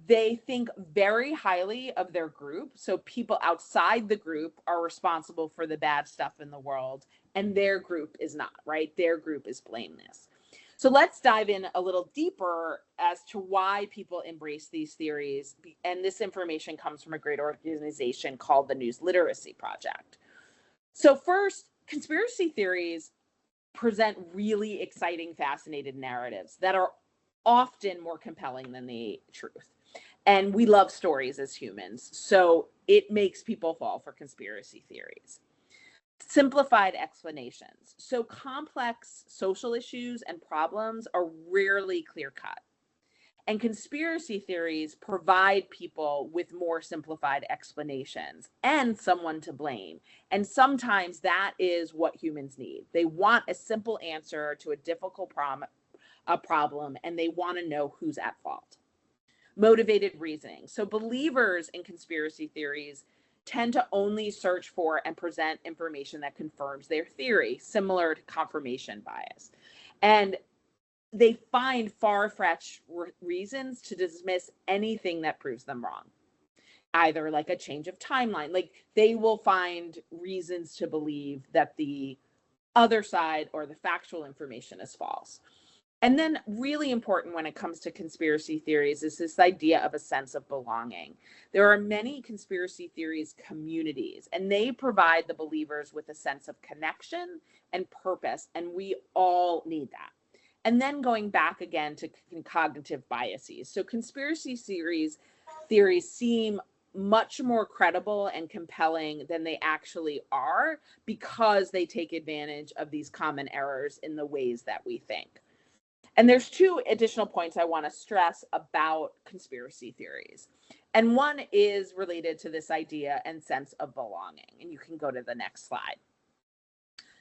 They think very highly of their group. So people outside the group are responsible for the bad stuff in the world and their group is not, right? Their group is blameless. So let's dive in a little deeper as to why people embrace these theories. And this information comes from a great organization called the News Literacy Project. So first, conspiracy theories present really exciting, fascinating narratives that are often more compelling than the truth. And we love stories as humans, so it makes people fall for conspiracy theories. Simplified explanations. So complex social issues and problems are rarely clear-cut. And conspiracy theories provide people with more simplified explanations and someone to blame. And sometimes that is what humans need. They want a simple answer to a difficult problem, and they want to know who's at fault. Motivated reasoning. So believers in conspiracy theories tend to only search for and present information that confirms their theory, similar to confirmation bias. And they find far-fetched reasons to dismiss anything that proves them wrong, either like a change of timeline. Like they will find reasons to believe that the other side or the factual information is false. And then really important when it comes to conspiracy theories is this idea of a sense of belonging. There are many conspiracy theories communities, and they provide the believers with a sense of connection and purpose, and we all need that. And then going back again to cognitive biases. So conspiracy theories seem much more credible and compelling than they actually are because they take advantage of these common errors in the ways that we think. And there's two additional points I want to stress about conspiracy theories. And one is related to this idea and sense of belonging. And you can go to the next slide.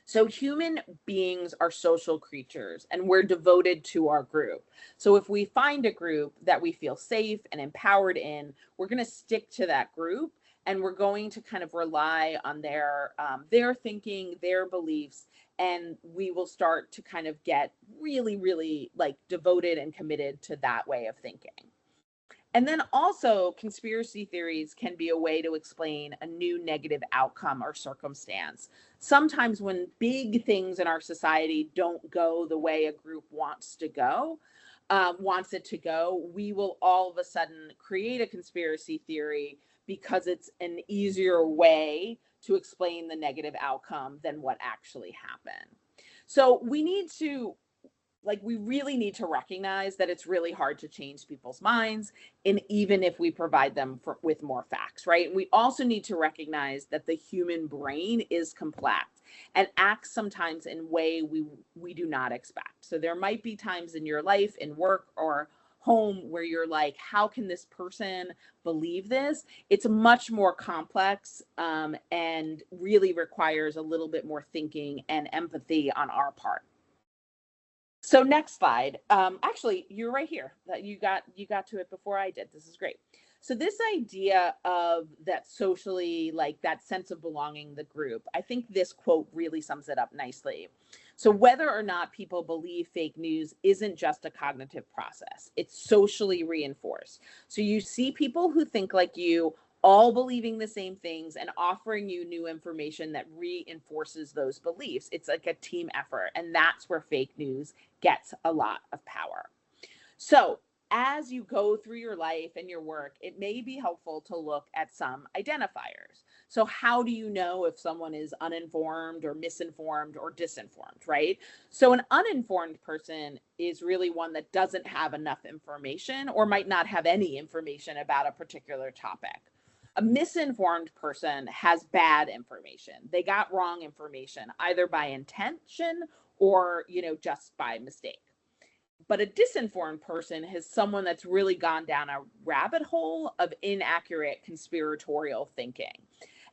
So human beings are social creatures and we're devoted to our group. So if we find a group that we feel safe and empowered in, we're going to stick to that group and we're going to kind of rely on their thinking, their beliefs, and we will start to kind of get really, really like devoted and committed to that way of thinking. And then also conspiracy theories can be a way to explain a new negative outcome or circumstance. Sometimes when big things in our society don't go the way a group wants it to go, we will all of a sudden create a conspiracy theory because it's an easier way to explain the negative outcome than what actually happened. So we need to like we really need to recognize that it's really hard to change people's minds, and even if we provide them with more facts, right? And we also need to recognize that the human brain is complex and acts sometimes in way we do not expect. So there might be times in your life, in work or home, where you're like, how can this person believe this? It's much more complex, and really requires a little bit more thinking and empathy on our part. So next slide. Actually, you're right here. That you got to it before I did. This is great. So this idea of that socially, like that sense of belonging, the group, I think this quote really sums it up nicely. So whether or not people believe fake news isn't just a cognitive process, it's socially reinforced. So you see people who think like you, all believing the same things and offering you new information that reinforces those beliefs. It's like a team effort, and that's where fake news gets a lot of power. So as you go through your life and your work, it may be helpful to look at some identifiers. So how do you know if someone is uninformed or misinformed or disinformed, right? So an uninformed person is really one that doesn't have enough information or might not have any information about a particular topic. A misinformed person has bad information. They got wrong information, either by intention or, just by mistake. But a disinformed person is someone that's really gone down a rabbit hole of inaccurate conspiratorial thinking.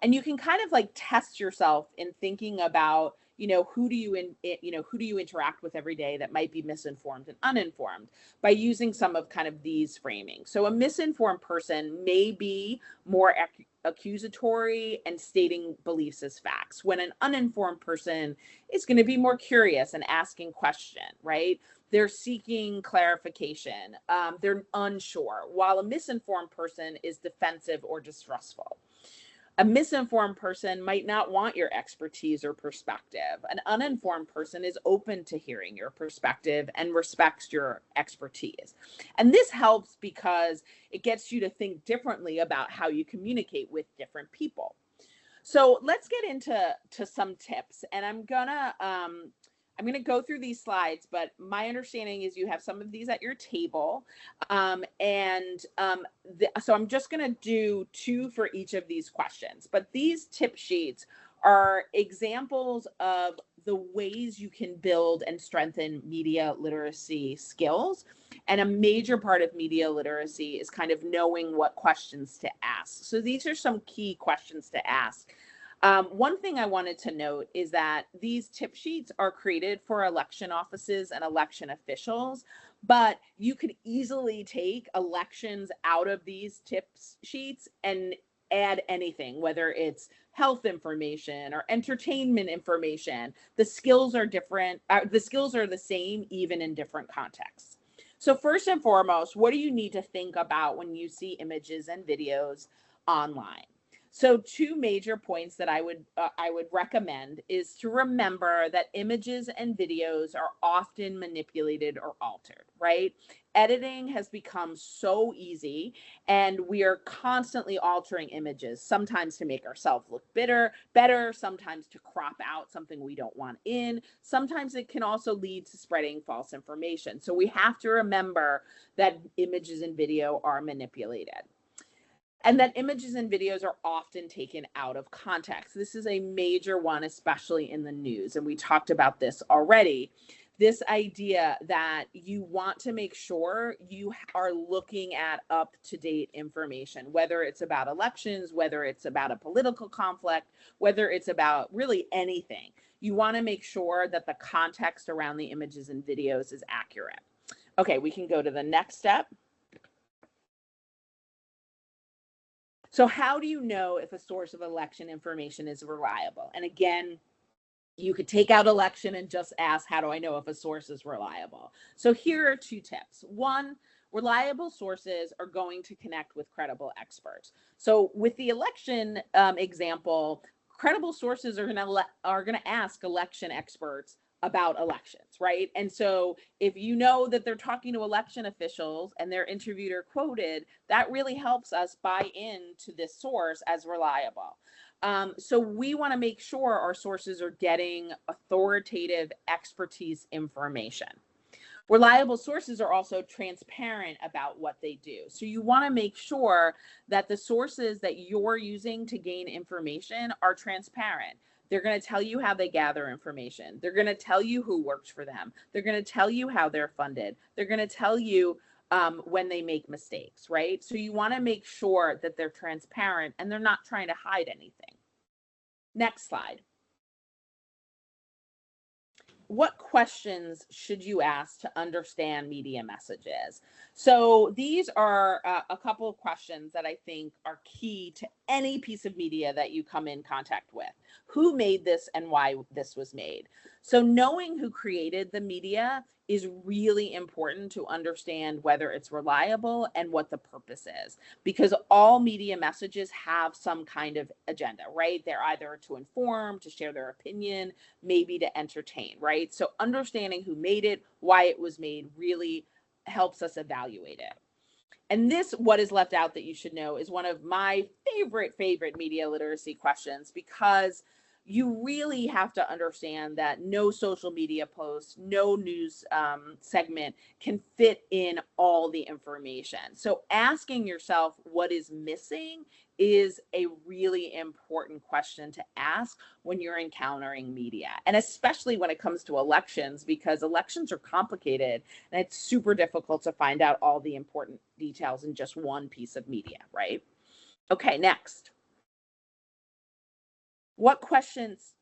And you can kind of like test yourself in thinking about, who do you interact with every day that might be misinformed and uninformed by using some of kind of these framing. So a misinformed person may be more accusatory and stating beliefs as facts, when an uninformed person is going to be more curious and asking questions, right? They're seeking clarification. They're unsure, while a misinformed person is defensive or distrustful. A misinformed person might not want your expertise or perspective. An uninformed person is open to hearing your perspective and respects your expertise. And this helps because it gets you to think differently about how you communicate with different people. So let's get into some tips, and I'm gonna go through these slides, but my understanding is you have some of these at your table. So I'm just going to do 2 for each of these questions. But these tip sheets are examples of the ways you can build and strengthen media literacy skills. And a major part of media literacy is kind of knowing what questions to ask. So these are some key questions to ask. One thing I wanted to note is that these tip sheets are created for election offices and election officials, but you could easily take elections out of these tips sheets and add anything, whether it's health information or entertainment information. The skills are different. The skills are the same, even in different contexts. So first and foremost, what do you need to think about when you see images and videos online? So 2 major points that I would recommend is to remember that images and videos are often manipulated or altered, right? Editing has become so easy, and we are constantly altering images, sometimes to make ourselves look better, sometimes to crop out something we don't want in. Sometimes it can also lead to spreading false information. So we have to remember that images and video are manipulated. And that images and videos are often taken out of context. This is a major one, especially in the news. And we talked about this already. This idea that you want to make sure you are looking at up-to-date information, whether it's about elections, whether it's about a political conflict, whether it's about really anything. You want to make sure that the context around the images and videos is accurate. Okay, we can go to the next step. So how do you know if a source of election information is reliable? And again, you could take out election and just ask, how do I know if a source is reliable? So here are 2 tips. 1, reliable sources are going to connect with credible experts. So with the election example, credible sources are going to ask election experts about elections, right? And so if you know that they're talking to election officials and they're interviewed or quoted, that really helps us buy into this source as reliable. So we want to make sure our sources are getting authoritative expertise information. Reliable sources are also transparent about what they do. So you want to make sure that the sources that you're using to gain information are transparent. They're going to tell you how they gather information. They're going to tell you who works for them. They're going to tell you how they're funded. They're going to tell you when they make mistakes, right? So you want to make sure that they're transparent and they're not trying to hide anything. Next slide. What questions should you ask to understand media messages? So these are a couple of questions that I think are key to any piece of media that you come in contact with. Who made this and why this was made? So knowing who created the media is really important to understand whether it's reliable and what the purpose is, because all media messages have some kind of agenda, right? They're either to inform, to share their opinion, maybe to entertain, right? So understanding who made it, why it was made, really helps us evaluate it. And this, what is left out that you should know, is one of my favorite media literacy questions, because you really have to understand that no social media post, no news segment can fit in all the information. So asking yourself what is missing is a really important question to ask when you're encountering media, and especially when it comes to elections, because elections are complicated and it's super difficult to find out all the important details in just one piece of media, right? Okay, next. What questions,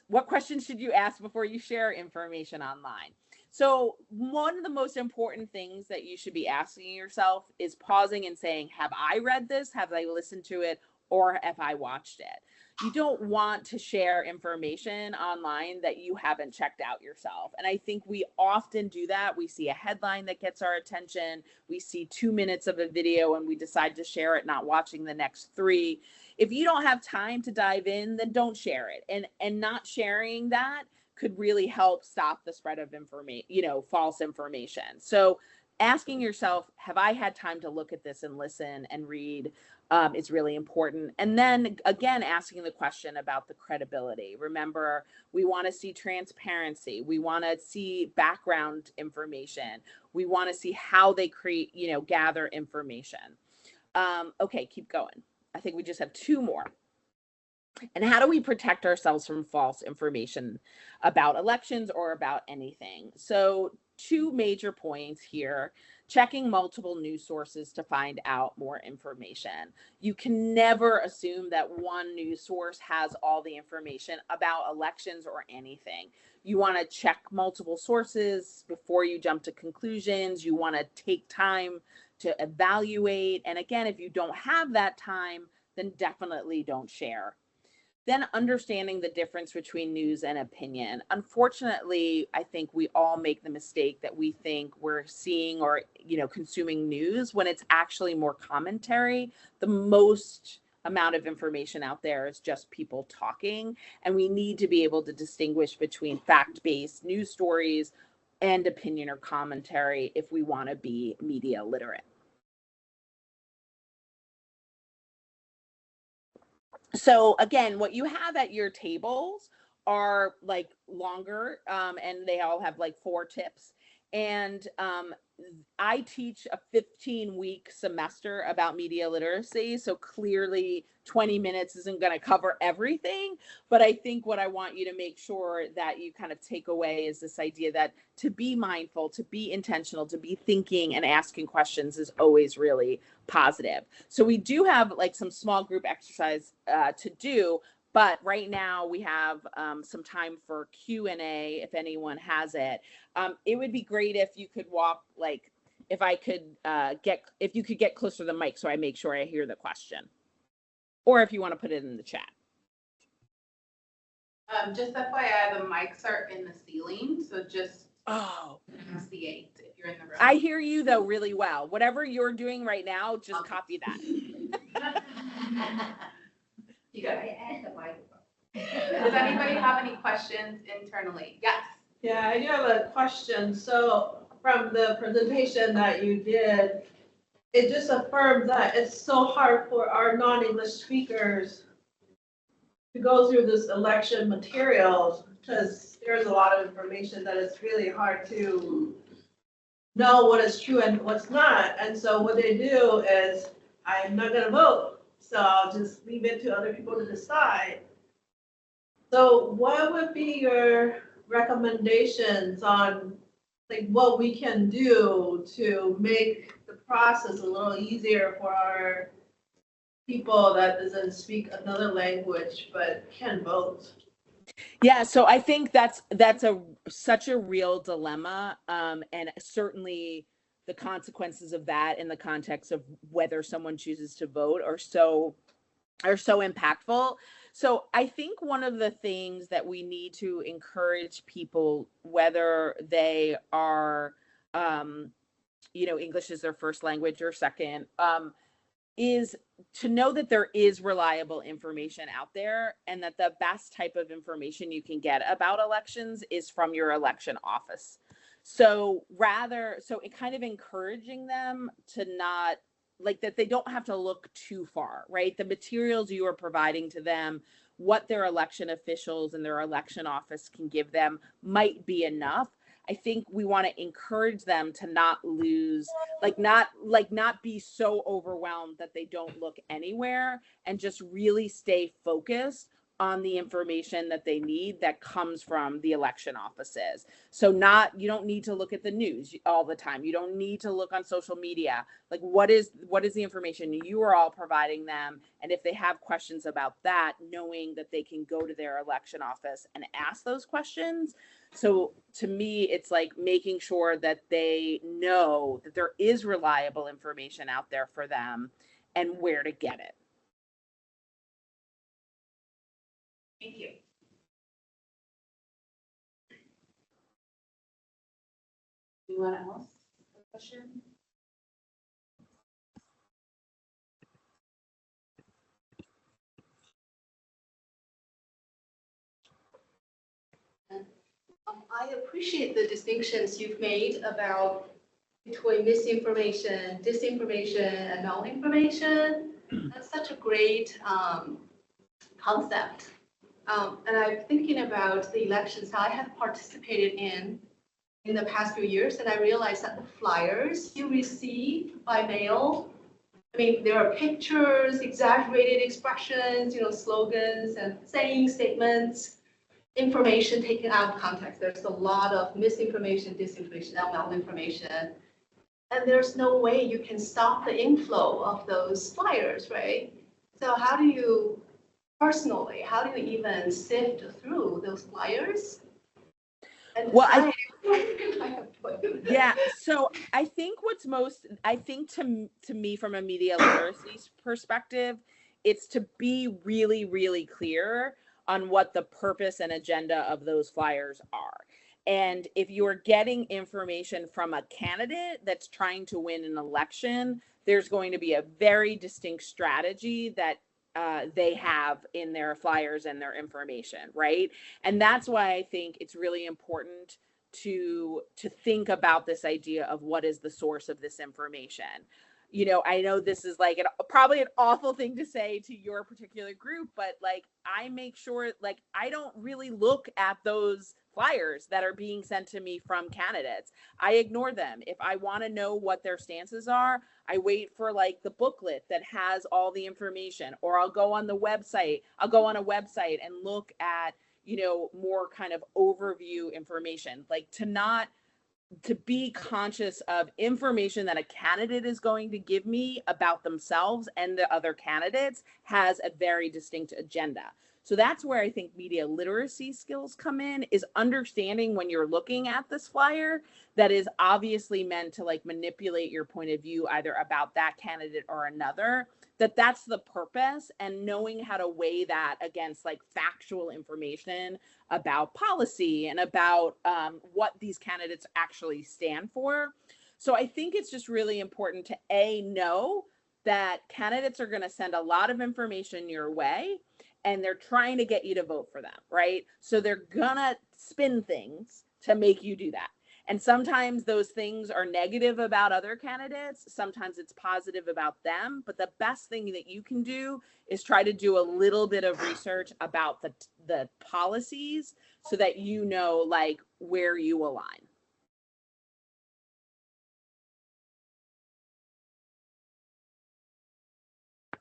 what questions should you ask before you share information online? So one of the most important things that you should be asking yourself is pausing and saying, have I read this? Have I listened to it? Or have I watched it? You don't want to share information online that you haven't checked out yourself. And I think we often do that. We see a headline that gets our attention. We see 2 minutes of a video and we decide to share it, not watching the next 3. If you don't have time to dive in, then don't share it. And not sharing that could really help stop the spread of information, false information. So asking yourself, have I had time to look at this and listen and read? Is really important. And then again, asking the question about the credibility. Remember, we want to see transparency. We want to see background information. We want to see how they create, gather information. Okay, keep going. I think we just have 2 more. And how do we protect ourselves from false information about elections or about anything? So 2 major points here. Checking multiple news sources to find out more information. You can never assume that one news source has all the information about elections or anything. You want to check multiple sources before you jump to conclusions. You want to take time to evaluate. And again, if you don't have that time, then definitely don't share. Then understanding the difference between news and opinion. Unfortunately, I think we all make the mistake that we think we're seeing or, consuming news when it's actually more commentary. The most amount of information out there is just people talking, and we need to be able to distinguish between fact-based news stories and opinion or commentary if we want to be media literate. So again, what you have at your tables are like longer, and they all have like 4 tips. And I teach a 15-week semester about media literacy. So clearly 20 minutes isn't going to cover everything. But I think what I want you to make sure that you kind of take away is this idea that to be mindful, to be intentional, to be thinking and asking questions is always really positive. So we do have like some small group exercise to do. But right now we have some time for Q&A if anyone has it. It would be great if you could if you could get closer to the mic so I make sure I hear the question. Or if you want to put it in the chat. Just FYI, the mics are in the ceiling, so just enunciate if you're in the room. I hear you though really well. Whatever you're doing right now, just copy that. You got it. Does anybody have any questions internally? Yes. Yeah, I do have a question. So from the presentation that you did, it just affirmed that it's so hard for our non-English speakers to go through this election materials because there's a lot of information that it's really hard to know what is true and what's not. And so what they do is, I'm not gonna vote, so I'll just leave it to other people to decide. So what would be your recommendations on like what we can do to make the process a little easier for our people that doesn't speak another language but can vote? Yeah, so I think that's such a real dilemma, and certainly the consequences of that in the context of whether someone chooses to vote are so impactful. So I think one of the things that we need to encourage people, whether they are, English is their first language or second, is to know that there is reliable information out there, and that the best type of information you can get about elections is from your election office. So it kind of encouraging them to not, like, that they don't have to look too far, right? The materials you are providing to them, what their election officials and their election office can give them might be enough. I think we want to encourage them to not lose, not be so overwhelmed that they don't look anywhere, and just really stay focused on the information that they need that comes from the election offices. So you don't need to look at the news all the time. You don't need to look on social media. Like, what is the information you are all providing them? And if they have questions about that, knowing that they can go to their election office and ask those questions. So to me, it's like making sure that they know that there is reliable information out there for them and where to get it. Thank you. Anyone else have a question? I appreciate the distinctions you've made about between misinformation, disinformation, and malinformation. That's such a great concept. And I'm thinking about the elections I have participated in the past few years, and I realized that the flyers you receive by mail, I mean, there are pictures, exaggerated expressions, slogans and saying statements, information taken out of context. There's a lot of misinformation, disinformation, and malinformation. And there's no way you can stop the inflow of those flyers, right? So how do you even sift through those flyers? And yeah, so I think to me from a media literacy perspective, it's to be really, really clear on what the purpose and agenda of those flyers are. And if you're getting information from a candidate that's trying to win an election, there's going to be a very distinct strategy that they have in their flyers and their information, right? And that's why I think it's really important to think about this idea of what is the source of this information. I know this is like probably an awful thing to say to your particular group, but like, I make sure, like, I don't really look at those flyers that are being sent to me from candidates. I ignore them. If I want to know what their stances are, I wait for like the booklet that has all the information, or I'll go on a website and look at, more kind of overview information, like to be conscious of information that a candidate is going to give me about themselves and the other candidates has a very distinct agenda. So that's where I think media literacy skills come in, is understanding when you're looking at this flyer that is obviously meant to like manipulate your point of view either about that candidate or another, that's the purpose, and knowing how to weigh that against like factual information about policy and about what these candidates actually stand for. So I think it's just really important to know that candidates are going to send a lot of information your way, and they're trying to get you to vote for them, right? So they're gonna spin things to make you do that. And sometimes those things are negative about other candidates. Sometimes it's positive about them. But the best thing that you can do is try to do a little bit of research about the policies so that you know like where you align.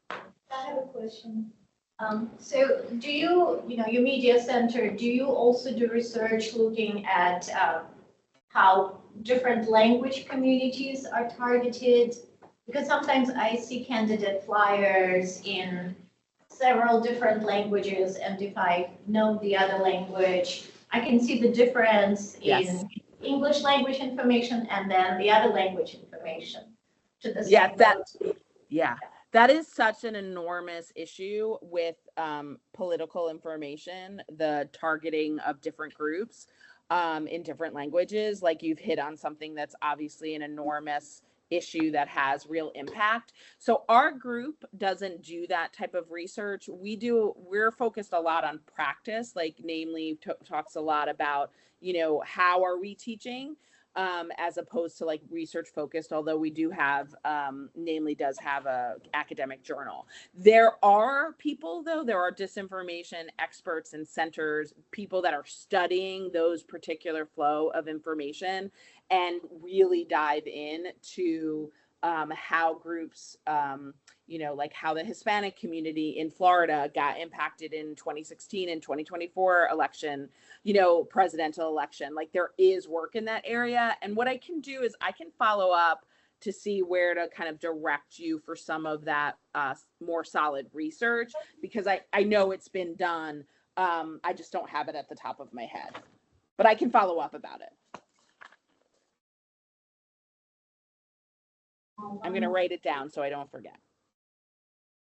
I have a question. So do you, your media center, do you also do research looking at how different language communities are targeted? Because sometimes I see candidate flyers in several different languages, and if I know the other language, I can see the difference Yes. in English language information and then the other language information to the Yeah, same that, vote. yeah, that is such an enormous issue with political information, the targeting of different groups in different languages. Like you've hit on something that's obviously an enormous issue that has real impact. So our group doesn't do that type of research. We're focused a lot on practice, like namely talks a lot about, how are we teaching? As opposed to like research focused, although we do have, namely does have a academic journal. There are people though, there are disinformation experts and centers, people that are studying those particular flow of information and really dive in to how groups, like how the Hispanic community in Florida got impacted in 2016 and 2024 election, presidential election. Like there is work in that area. And what I can do is I can follow up to see where to kind of direct you for some of that more solid research, because I know it's been done. I just don't have it at the top of my head, but I can follow up about it. I'm going to write it down so I don't forget.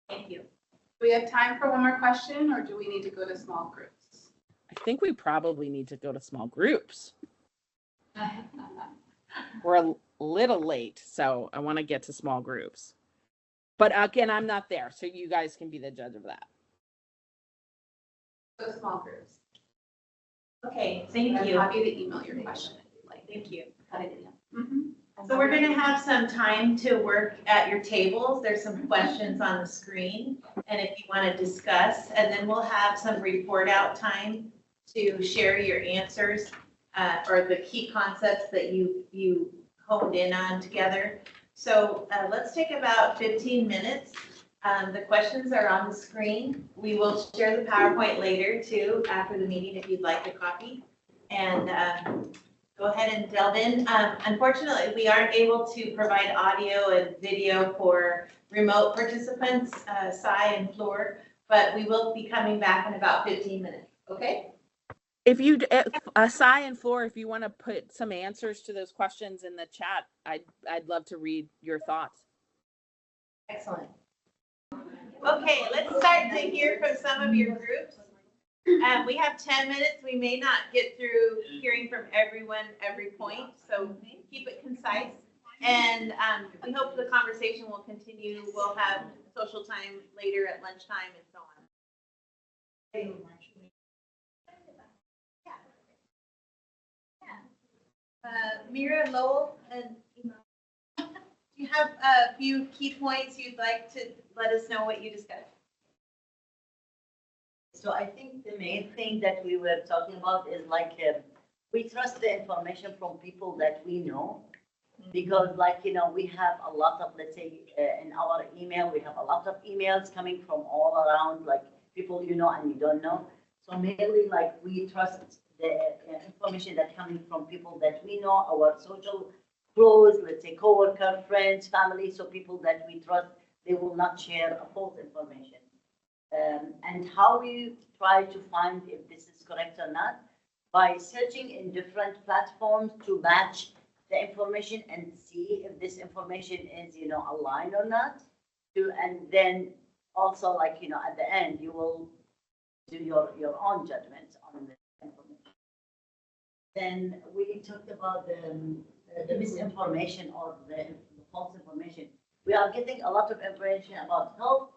Thank you. Do we have time for one more question, or do we need to go to small groups? I think we probably need to go to small groups. We're a little late, so I want to get to small groups. But again, I'm not there, so you guys can be the judge of that. Go to small groups. Okay, thank I'm you. happy to email your question if you'd like. Thank you. Cut it in. So we're gonna have some time to work at your tables. There's some questions on the screen. And if you want to discuss, and then we'll have some report out time to share your answers or the key concepts that you honed in on together. So let's take about 15 minutes. The questions are on the screen. We will share the PowerPoint later too, after the meeting, if you'd like a copy. And go ahead and delve in. Unfortunately, we aren't able to provide audio and video for remote participants, Cy and Floor, but we will be coming back in about 15 minutes, okay? If Cy and Floor, if you want to put some answers to those questions in the chat, I'd love to read your thoughts. Excellent. Okay, let's start to hear from some of your groups. We have 10 minutes. We may not get through hearing from everyone every point, so keep it concise. And we hope the conversation will continue. We'll have social time later at lunchtime and so on. Mira, Lowell, and do you have a few key points you'd like to let us know what you discussed? So I think the main thing that we were talking about is like we trust the information from people that we know, because we have a lot of, let's say in our email, we have a lot of emails coming from all around, like people you know and you don't know. So mainly we trust the information that coming from people that we know, our social close, let's say coworker, friends, family, so people that we trust, they will not share false information. And how we try to find if this is correct or not, by searching in different platforms to match the information and see if this information is, aligned or not. And then also at the end, you will do your own judgments on the information. Then we talked about the misinformation or the false information. We are getting a lot of information about health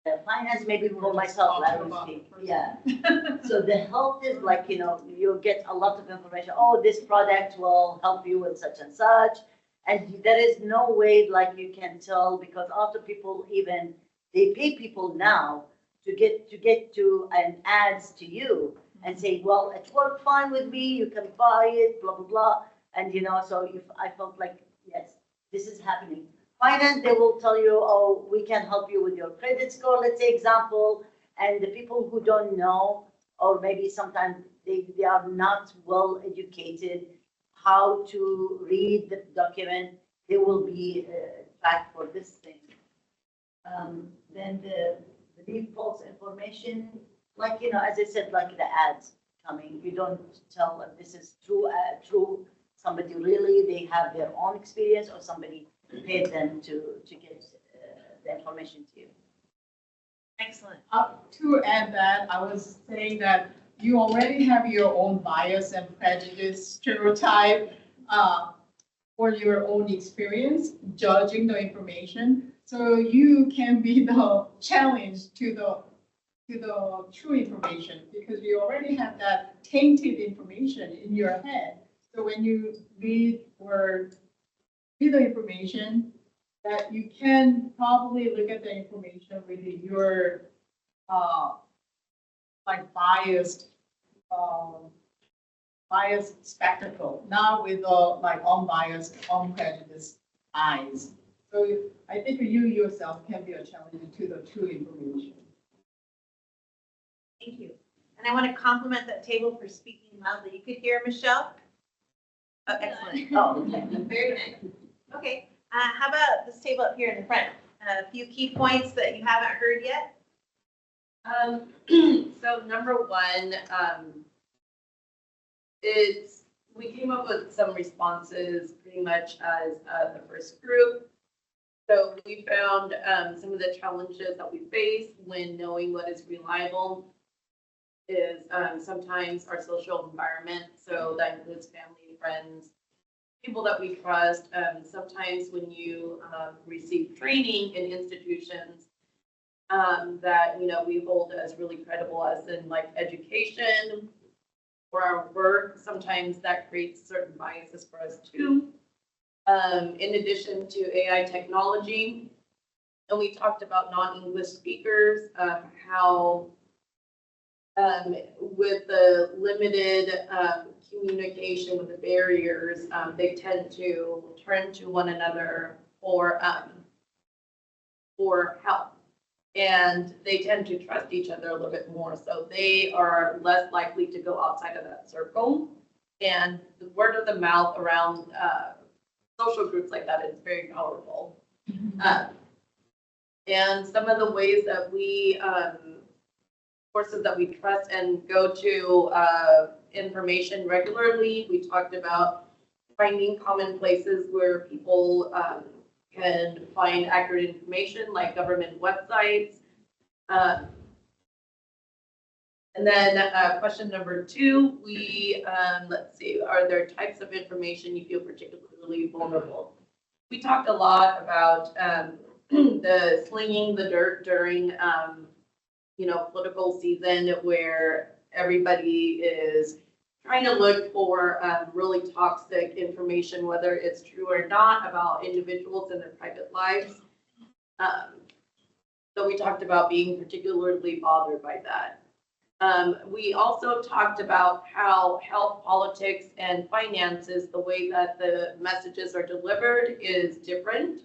finance, maybe for myself, I will speak, yeah. So the health is like, you get a lot of information, oh, this product will help you with such and such. And there is no way like you can tell, because after people even, they pay people now to get to an ads to you and say, well, it worked fine with me, you can buy it, blah, blah, blah. And so if I felt like, yes, this is happening. Finance, they will tell you, oh, we can help you with your credit score, let's say example. And the people who don't know, or maybe sometimes they are not well educated how to read the document, they will be tracked for this thing. Then the false information, like, as I said, like the ads coming, you don't tell if this is true, somebody really, they have their own experience, or somebody paid them to get the information to you. Excellent. To add that, I was saying that you already have your own bias and prejudice, stereotype, or your own experience judging the information. So you can be the challenge to the true information, because you already have that tainted information in your head. So when you read the information, that you can probably look at the information with your like biased spectacle, not with like unbiased, unprejudiced eyes. So I think you yourself can be a challenge to the true information. Thank you. And I want to compliment that table for speaking loudly. You could hear Michelle? Oh, excellent. Oh, okay. Very nice. Okay, how about this table up here in the front? A few key points that you haven't heard yet? So number one, we came up with some responses pretty much as the first group. So we found some of the challenges that we face when knowing what is reliable is sometimes our social environment. So that includes family, friends, people that we trust. Sometimes when you receive training in institutions that we hold as really credible, as in like education or our work, sometimes that creates certain biases for us too. In addition to AI technology, and we talked about non-English speakers, how with the limited communication, with the barriers, they tend to turn to one another for help. And they tend to trust each other a little bit more. So they are less likely to go outside of that circle. And the word of the mouth around social groups like that is very powerful. And some of the ways that we, sources that we trust and go to information regularly, we talked about finding common places where people can find accurate information, like government websites. And then question number two, let's see, are there types of information you feel particularly vulnerable? We talked a lot about the slinging the dirt during, political season, where everybody is trying to look for really toxic information, whether it's true or not, about individuals and their private lives. So we talked about being particularly bothered by that. We also talked about how health, politics, and finances, the way that the messages are delivered is different.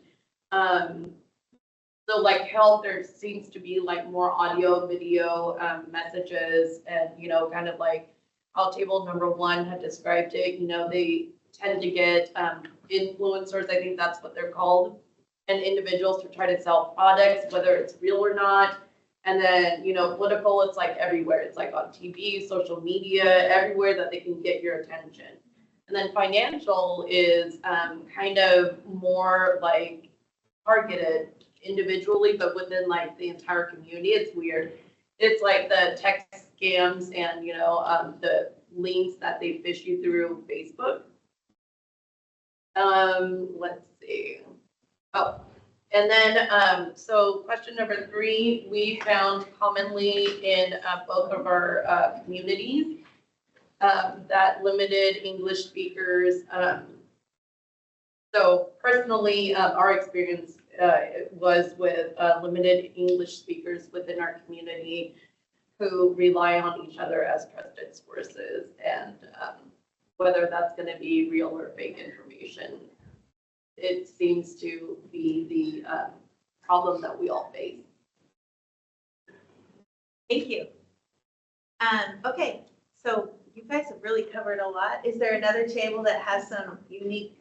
So like health, there seems to be like more audio, video messages, and, kind of like how table number one had described it, they tend to get influencers, I think that's what they're called, and individuals to try to sell products, whether it's real or not. And then, political, it's like everywhere. It's like on TV, social media, everywhere that they can get your attention. And then financial is kind of more like targeted individually, but within like the entire community. It's weird. It's like the tech scams and, the links that they fish you through Facebook. Let's see. Oh, And then, so question number 3, we found commonly in both of our communities that limited English speakers. So personally, our experience was with limited English speakers within our community who rely on each other as trusted sources, and whether that's going to be real or fake information, it seems to be the problem that we all face. Thank you. Okay, so you guys have really covered a lot. Is there another table that has some unique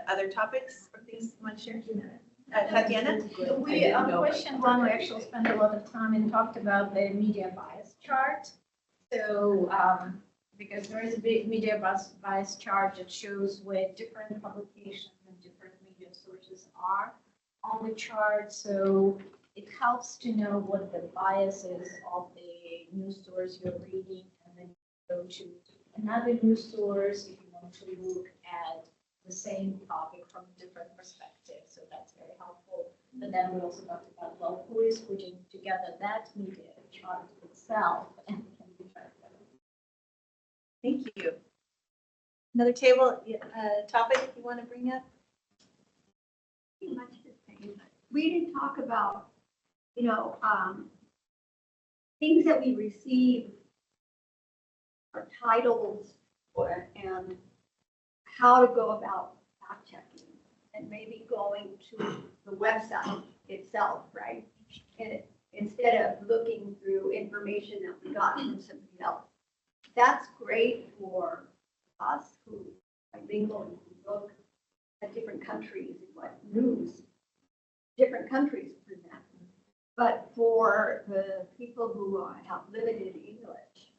other topics or things you want to share? Tatiana? We, question one, we actually spent a lot of time and talked about the media bias chart. So, because there is a big media bias chart that shows where different publications and different media sources are on the chart. So it helps to know what the biases of the news source you're reading, and then go to another news source if you want to look at the same topic from a different perspective. So that's very helpful. But then we also talked about, well, who is putting together that media chart itself and can be tracked. Thank you. Another table topic you want to bring up? Pretty much the same. We didn't talk about, you know, things that we receive or titles or, and how to go about fact checking, and maybe going to the website itself, right? And instead of looking through information that we got from somebody else. That's great for us who are bilingual and look at different countries and what news different countries present. But for the people who have limited English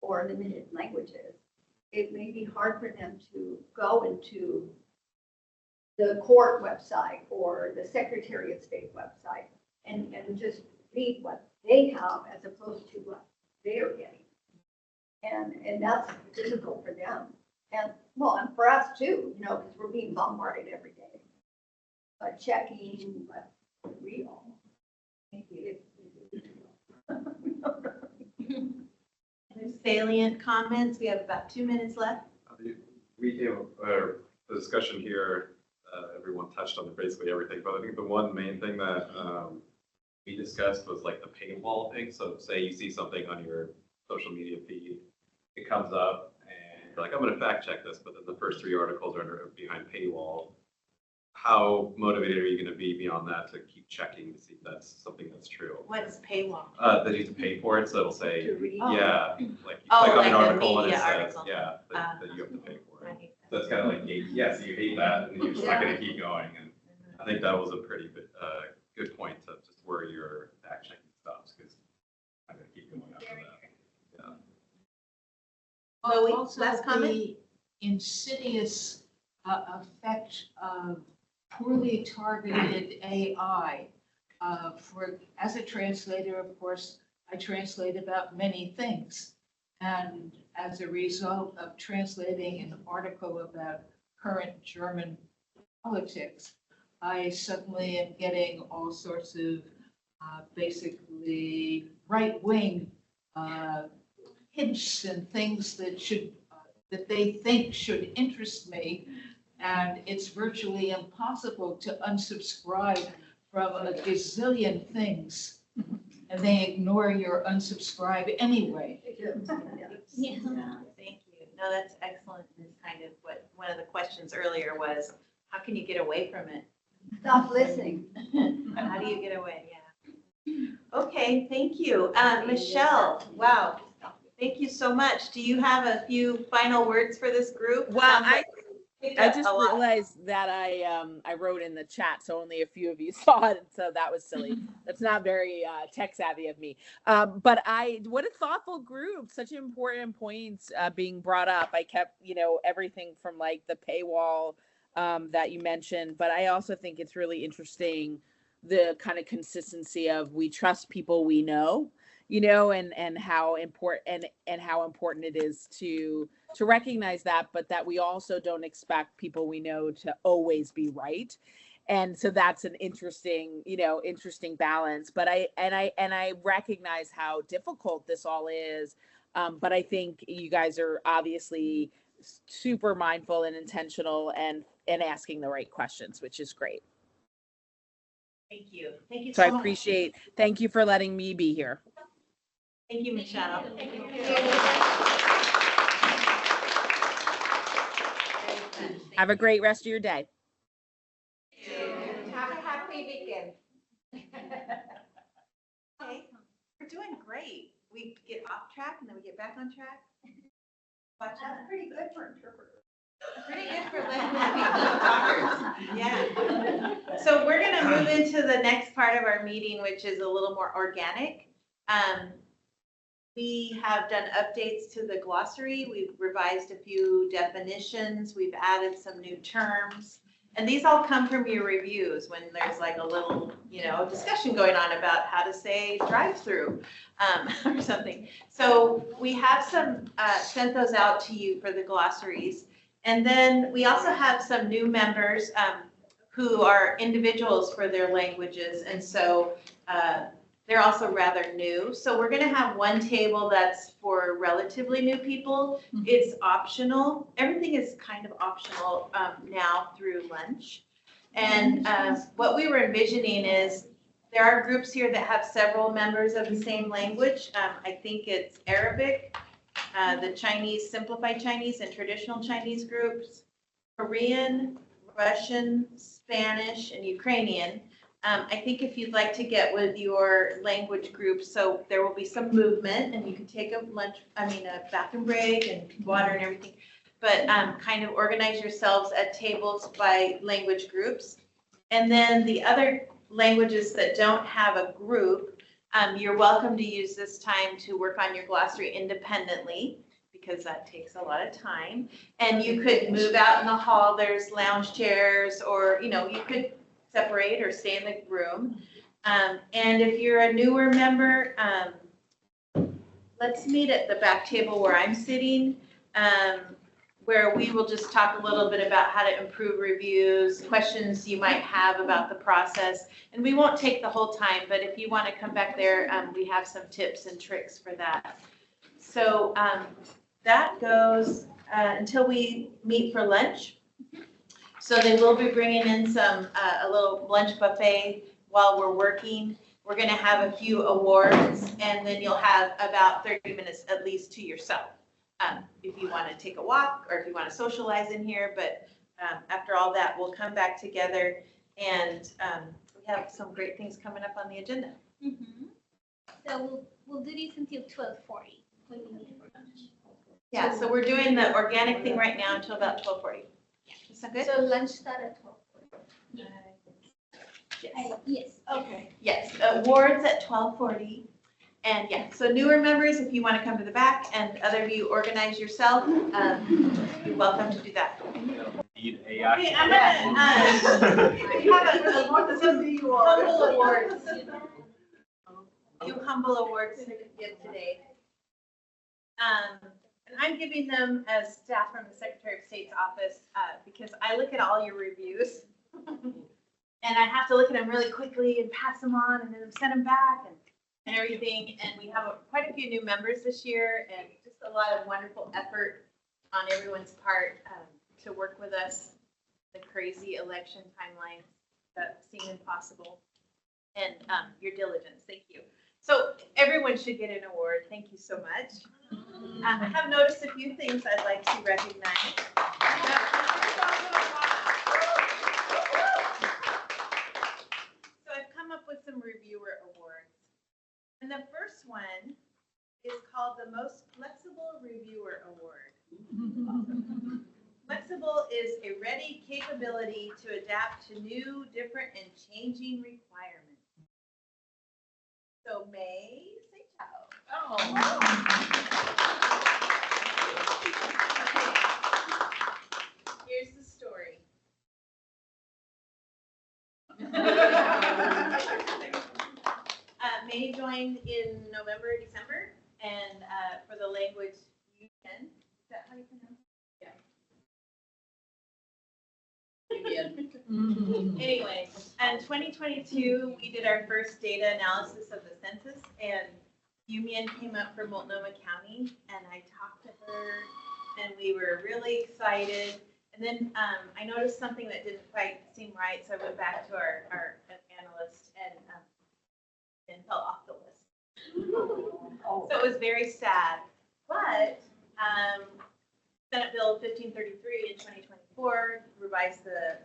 or limited languages, it may be hard for them to go into the court website or the Secretary of State website and just read what they have as opposed to what they're getting. And that's difficult for them. And well, and for us too, you know, because we're being bombarded every day. But checking what real. Thank you. Salient comments. We have about 2 minutes left. The discussion here, everyone touched on basically everything, but I think the one main thing that we discussed was like the paywall thing. So say you see something on your social media feed, it comes up and you're like, I'm going to fact check this, but then the first 3 articles are behind paywall. How motivated are you going to be beyond that to keep checking to see if that's something that's true? What's paywall? That you have to pay for it, so it'll say, Oh. yeah, like you click on like an a article and it media says, article. yeah, that you have to pay for I it. hate that. So it's kind of like, yeah, so you hate that, and you're just not going to keep going. And I think that was a pretty good point to just where your fact checking stops, because I'm going to keep going after that. Yeah. Chloe, Also, last comment? the insidious effect of poorly targeted AI. As a translator, of course, I translate about many things. And as a result of translating an article about current German politics, I suddenly am getting all sorts of basically right-wing hints and things that that they think should interest me. And it's virtually impossible to unsubscribe from a gazillion things. And they ignore your unsubscribe anyway. Yeah. Thank you. No, that's excellent. It's kind of what one of the questions earlier was, how can you get away from it? Stop listening. How do you get away? Yeah. Okay, thank you. Michelle, wow. Thank you so much. Do you have a few final words for this group? Well, I just a lot. realized that I wrote in the chat, so only a few of you saw it, so that was silly. That's not very tech savvy of me. But what a thoughtful group! Such important points being brought up. I kept, everything from like the paywall that you mentioned, but I also think it's really interesting the kind of consistency of we trust people we know, and how important and how important it is to recognize that, but that we also don't expect people we know to always be right. And so that's an interesting, interesting balance. But I recognize how difficult this all is. But I think you guys are obviously super mindful and intentional and asking the right questions, which is great. Thank you. Thank you So so I much. appreciate, thank you for letting me be here. Thank you, Michelle. Have a great rest of your day. Have a happy weekend. Okay, we're doing great. We get off track and then we get back on track. Watch out. That's pretty good for interpreters. Pretty good for language talkers. Yeah. So we're gonna move into the next part of our meeting, which is a little more organic. We have done updates to the glossary. We've revised a few definitions. We've added some new terms. And these all come from your reviews when there's like a little, discussion going on about how to say drive-through or something. So we have sent those out to you for the glossaries. And then we also have some new members who are individuals for their languages. And so they're also rather new. So we're gonna have one table that's for relatively new people. It's optional. Everything is kind of optional now through lunch. And what we were envisioning is there are groups here that have several members of the same language. I think it's Arabic, the Chinese, Simplified Chinese and Traditional Chinese groups, Korean, Russian, Spanish, and Ukrainian. I think if you'd like to get with your language group, so there will be some movement and you can take a bathroom break and water and everything, but kind of organize yourselves at tables by language groups. And then the other languages that don't have a group, you're welcome to use this time to work on your glossary independently because that takes a lot of time. And you could move out in the hall, there's lounge chairs, or you could separate or stay in the room. And if you're a newer member, let's meet at the back table where I'm sitting, where we will just talk a little bit about how to improve reviews, questions you might have about the process. And we won't take the whole time, but if you want to come back there, we have some tips and tricks for that. So that goes until we meet for lunch. So they will be bringing in a little lunch buffet while we're working. We're gonna have a few awards and then you'll have about 30 minutes at least to yourself. If you wanna take a walk or if you wanna socialize in here, but after all that, we'll come back together and we have some great things coming up on the agenda. So we'll do this until 12:40 when we meet for lunch. Yeah, so we're doing the organic thing right now until about 12:40. Is that good? So lunch start at 12:40. Yes. Okay. Yes, awards at 12:40. And yeah, so newer members, if you want to come to the back and other of you organize yourself, you're welcome to do that. Need AI. Okay, I'm gonna, we have some humble awards. Few humble awards to give today. And I'm giving them as staff from the Secretary of State's office because I look at all your reviews and I have to look at them really quickly and pass them on and then send them back and everything. And we have quite a few new members this year and just a lot of wonderful effort on everyone's part to work with us. The crazy election timelines that seem impossible and your diligence. Thank you. So everyone should get an award. Thank you so much. I have noticed a few things I'd like to recognize. So I've come up with some reviewer awards. And the first one is called the Most Flexible Reviewer Award. Flexible is a ready capability to adapt to new, different, and changing requirements. So May, say ciao. Okay. Here's the story. May joined in November, December, and for the language union. Is that how you pronounce it? Yeah. Anyway, in 2022, we did our first data analysis of the census, and Yumian came up for Multnomah County, and I talked to her, and we were really excited. And then I noticed something that didn't quite seem right, so I went back to our analyst and fell off the list. So it was very sad. But Senate Bill 1533 in 2024 revised the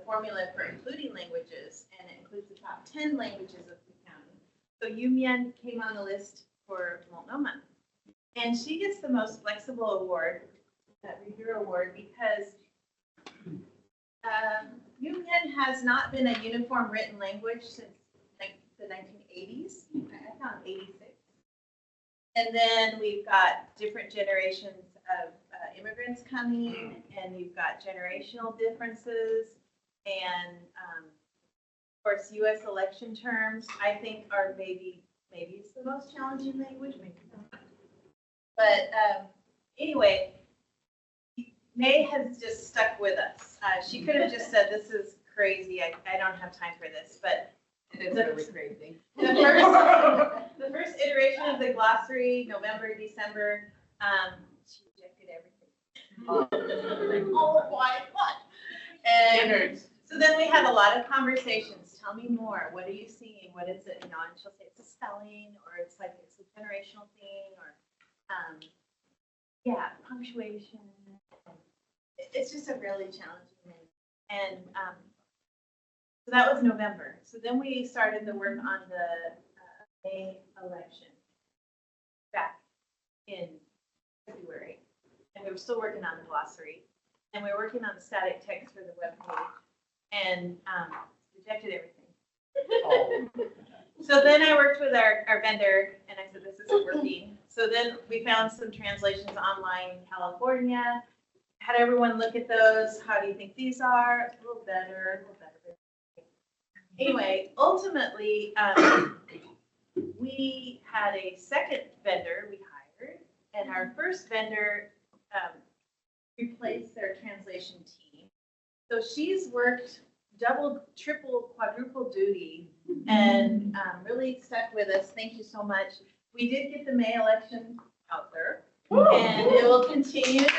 formula for including languages, and it includes the top 10 languages of the county. So Yumian came on the list for Multnomah. And she gets the most flexible award, that reviewer award, because Yumian has not been a uniform written language since like the 1980s. I found 86. And then we've got different generations of immigrants coming, and you've got generational differences, and of course, U.S. election terms, I think are maybe it's the most challenging language, maybe not. But anyway, May has just stuck with us. She could have just said, "This is crazy. I don't have time for this," but It is really crazy. the first iteration of the glossary, November, December, she rejected everything. Oh, why? What? And so then we had a lot of conversations. Tell me more. What are you seeing? What is it? You know, and she'll say it's a spelling, or it's like it's a generational thing, or punctuation. It's just a really challenging thing. And so that was November. So then we started the work on the May election back in February. And we were still working on the glossary. And we were working on the static text for the webpage, and rejected everything. So then I worked with our vendor, and I said, this isn't working. So then we found some translations online in California, had everyone look at those. How do you think these are? A little better, a little better. Anyway, ultimately, we had a second vendor we hired, and our first vendor replaced their translation team. So she's worked double, triple, quadruple duty, and really stuck with us. Thank you so much. We did get the May election out there, and it will continue. And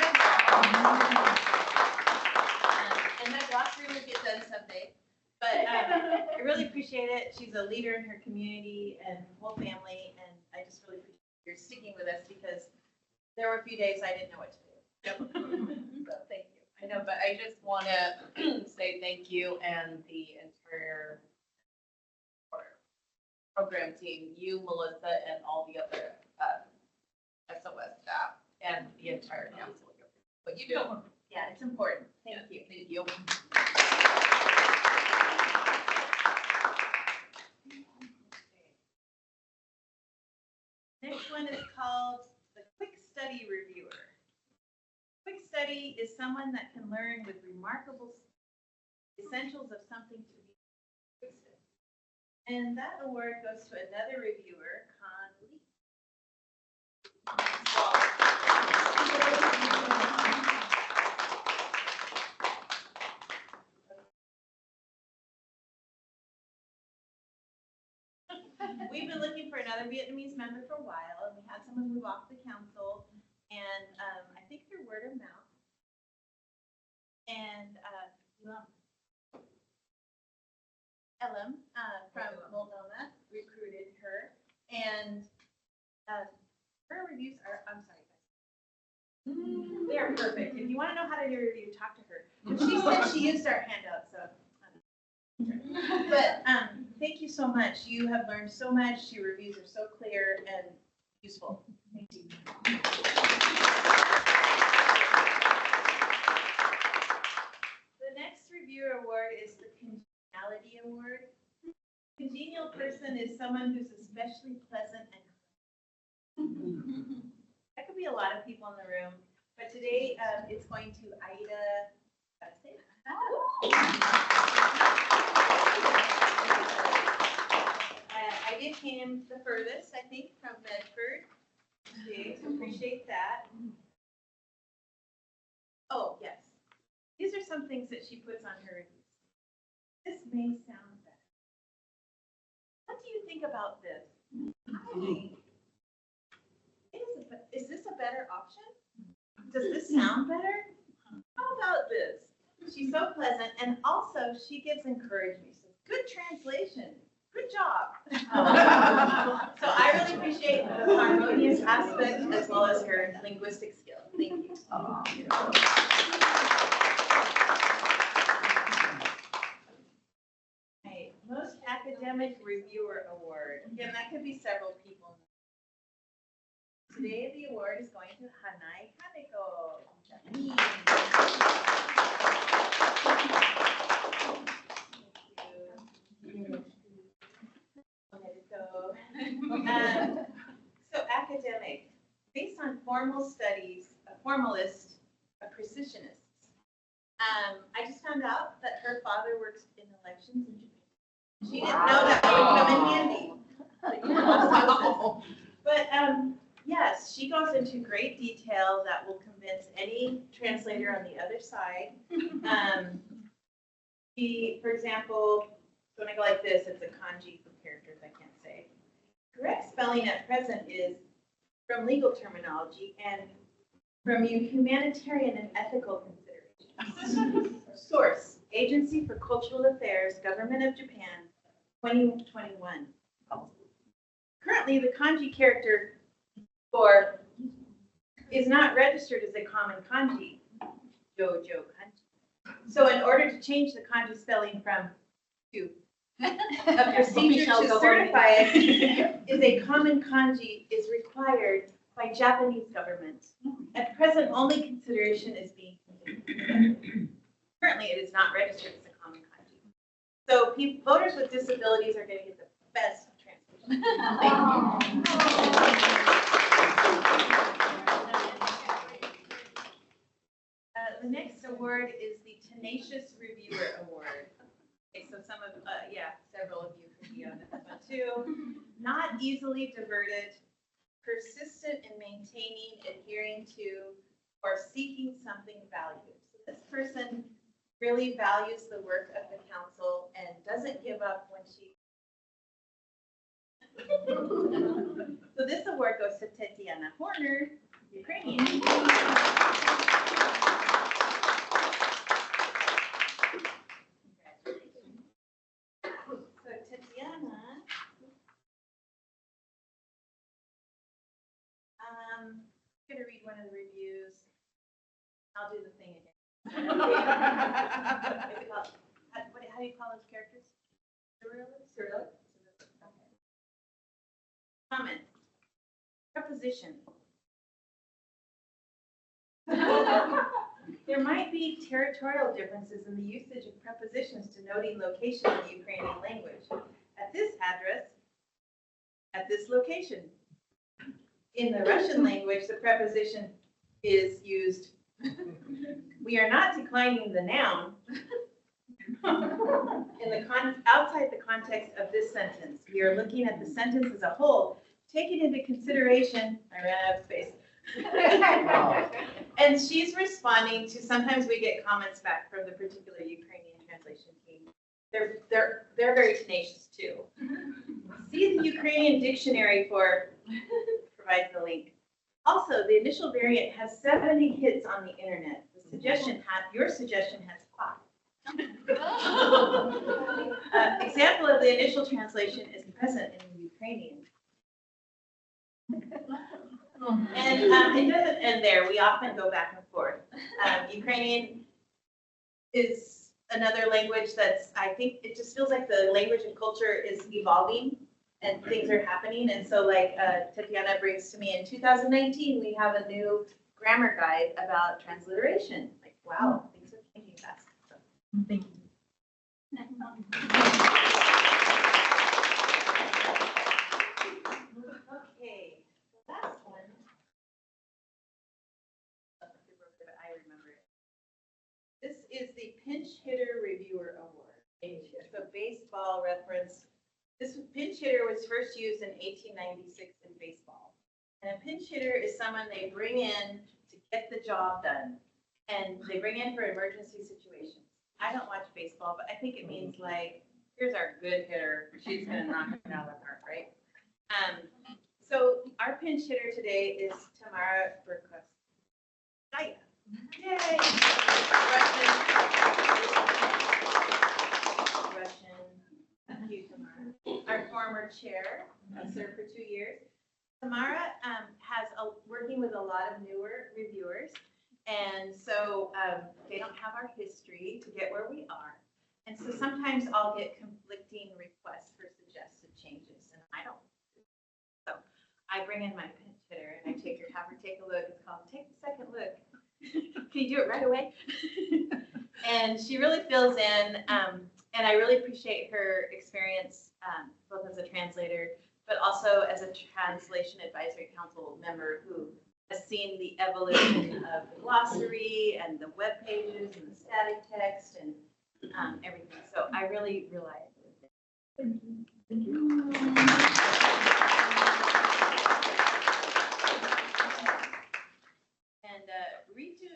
that glossary will get done someday. But I really appreciate it. She's a leader in her community and whole family, and I just really appreciate your sticking with us, because there were a few days I didn't know what to do. So thank you. I know, but I just want to say thank you and the entire program team, you, Melissa, and all the other SOS staff, and the entire council. What you do. Yeah, it's important. Thank you. Thank you. Next one is called the Quick Study Reviewer. Quick study is someone that can learn with remarkable essentials of something to be quick study. And that award goes to another reviewer, Con Lee. We've been looking for another Vietnamese member for a while, and we had someone move off the council, and I think through word of mouth. And Elam from Multnomah recruited her, and her reviews are, I'm sorry guys, they are perfect. If you want to know how to do a review, talk to her. But she said she used our handout, so. But thank you so much. You have learned so much. Your reviews are so clear and useful. Thank you. The next reviewer award is the Congeniality Award. Congenial person is someone who's especially pleasant and that could be a lot of people in the room, but today it's going to Aida. Aida came the furthest, I think, from Medford today, so appreciate that. Oh, yes. These are some things that she puts on her reviews. This may sound better. What do you think about this? Is this a better option? Does this sound better? How about this? She's so pleasant, and also she gives encouragement. She says, good translation, good job. So I really appreciate the harmonious aspect as well as her linguistic skill. Thank you. Okay, most academic reviewer award. Again, that could be several people. Today, the award is going to Hanai Kaneko. So academic, based on formal studies, a formalist, a precisionist. I just found out that her father works in elections in Japan. She didn't know that would come in handy. But yes, she goes into great detail that will convince any translator on the other side. For example, when I go like this, it's a kanji for characters I can't say. Correct spelling at present is from legal terminology and from humanitarian and ethical considerations. Source, Agency for Cultural Affairs, Government of Japan, 2021. Currently, the kanji character for is not registered as a common kanji, Jojo kanji. So in order to change the kanji spelling from to a procedure to certify it is a common kanji is required by Japanese government. At present, only consideration is being considered. Currently, it is not registered as a common kanji. So voters with disabilities are going to get the best translation. The next award is the Tenacious Reviewer Award. Okay, so several of you could be on this one too. Not easily diverted, persistent in maintaining, adhering to, or seeking something valued. So this person really values the work of the council and doesn't give up when she. So this award goes to Tetiana Horner, Ukrainian. So Tetiana, I'm going to read one of the reviews. I'll do the thing again. How do you call those characters? Surrealist? Okay. Comment. Preposition. There might be territorial differences in the usage of prepositions denoting location in the Ukrainian language. At this address, at this location. In the Russian language, the preposition is used. We are not declining the noun in the outside the context of this sentence. We are looking at the sentence as a whole, taking into consideration. I ran out of space. And she's responding to, sometimes we get comments back from the particular Ukrainian translation team. They're very tenacious too. See the Ukrainian dictionary for provides the link. Also, the initial variant has 70 hits on the internet. Your suggestion has 5. Example of the initial translation is present in the Ukrainian. And it doesn't end there. We often go back and forth. Ukrainian is another language that's, I think it just feels like the language and culture is evolving and things are happening. And so like Tatiana brings to me in 2019, we have a new grammar guide about transliteration. Like, wow, things are changing fast. So, thank you. Okay, the last one. I remember it. This is the Pinch Hitter Reviewer Award. It's a baseball reference. This pinch hitter was first used in 1896 in baseball. And a pinch hitter is someone they bring in to get the job done. and they bring in for emergency situations. I don't watch baseball, but I think it means like, here's our good hitter, she's gonna knock it out of the park, right? So our pinch hitter today is Tamara Burkowski. Yay! Russian. Thank you, Tamara. Our former chair, served for 2 years. Tamara has working with a lot of newer reviewers, and so they don't have our history to get where we are. And so sometimes I'll get conflicting requests for suggested changes, and I don't. So I bring in my pinch hitter and I have her take a look. It's called Take the Second Look. Can you do it right away? And she really fills in, and I really appreciate her experience, both as a translator, but also as a Translation Advisory Council member who has seen the evolution of the glossary and the web pages and the static text and everything. So I really rely on it. Thank you. And Ritu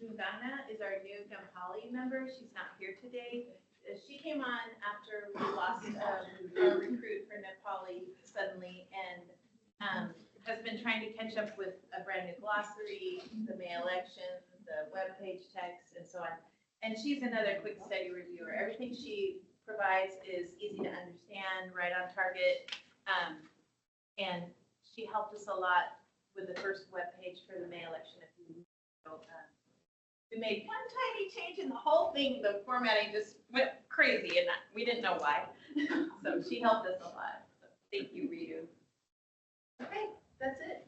Dungana is our new Gampali member. She's not here today. She came on after we lost our recruit for Nepali suddenly, and has been trying to catch up with a brand new glossary, the May election, the web page text, and so on. And she's another quick, steady reviewer. Everything she provides is easy to understand, right on target, and she helped us a lot with the first web page for the May election. If you know, we made one tiny change in the whole thing. The formatting just went crazy, and we didn't know why. So she helped us a lot. So thank you, Ritu. Okay, that's it.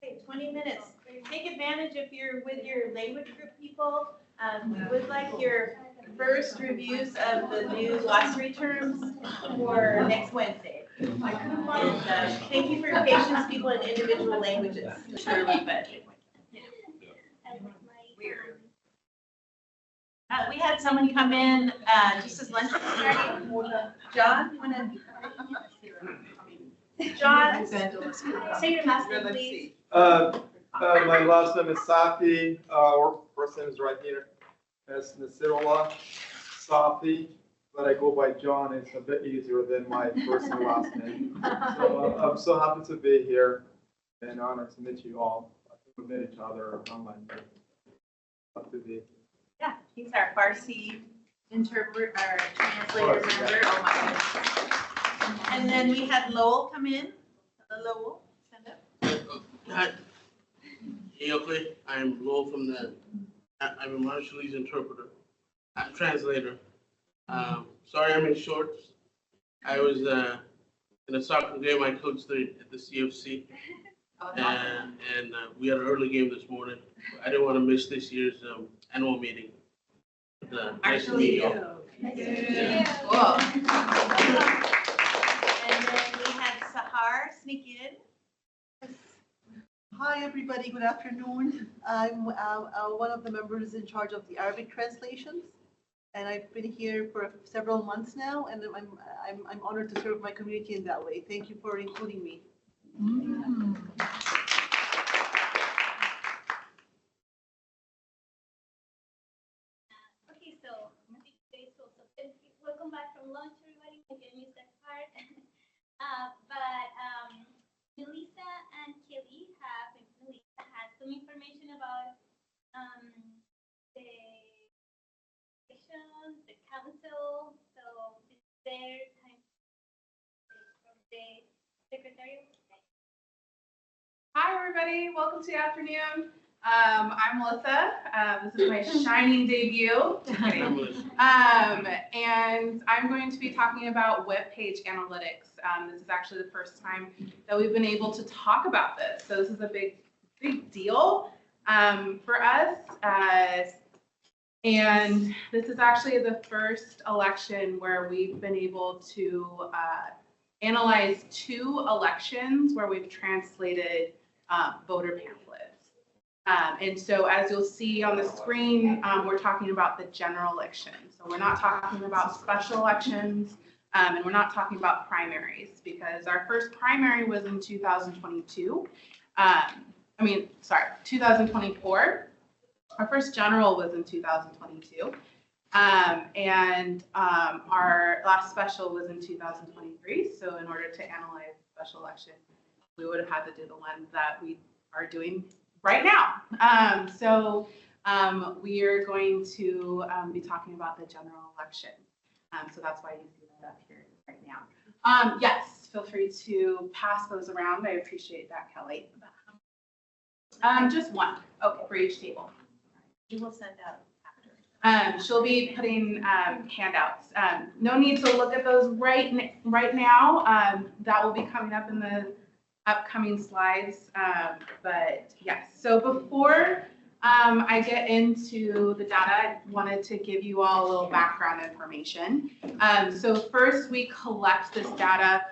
Okay, 20 minutes. Take advantage if you're with your language group people. We would like your first reviews of the new glossary terms for next Wednesday. And, thank you for your patience, people in individual languages. Sure, but weird. We had someone come in just as lunch was starting. John, you want to? John, say your last name, please. My last name is Safi. First name is right here. It's Nasirullah Safi, but I go by John. It's a bit easier than my first and last name. So I'm so happy to be here and honored to meet you all. I think we met each other online. Happy to be here. Yeah, he's our Farsi interpreter, or translator member. Oh my goodness. And then we had Lowell come in. Hello, Lowell, stand up. Hi. Hey, okay. I'm Lowell from I'm a Marshallese interpreter. I'm translator. Sorry I'm in shorts. I was in a soccer game I coached at the CFC. And we had an early game this morning. I didn't want to miss this year's annual meeting. Nice to meet you all. Nice to meet you. Cool. And then we had Sahar sneak in. Hi, everybody. Good afternoon. I'm one of the members in charge of the Arabic translations, and I've been here for several months now, and I'm honored to serve my community in that way. Thank you for including me. Okay, so welcome back from lunch, everybody. I missed that part. But Melissa and Kelly has some information about the elections, the council. So it's their time from the secretary. Hi, everybody. Welcome to the afternoon. I'm Melissa. This is my shining debut. Just kidding. And I'm going to be talking about web page analytics. This is actually the first time that we've been able to talk about this. So this is a big deal for us. And this is actually the first election where we've been able to analyze 2 elections where we've translated voter pamphlets. And so as you'll see on the screen, we're talking about the general election. So we're not talking about special elections. And we're not talking about primaries because our first primary was in 2022. 2024. Our first general was in 2022. Our last special was in 2023. So in order to analyze special election, we would have had to do the one that we are doing right now. We are going to be talking about the general election. So that's why you see that up here right now. Yes, feel free to pass those around. I appreciate that, Kelly. Just one, okay, for each table. You will send out after. She'll be putting handouts. No need to look at those right now. That will be coming up in the upcoming slides. But yes, so before I get into the data, I wanted to give you all a little background information. So first we collect this data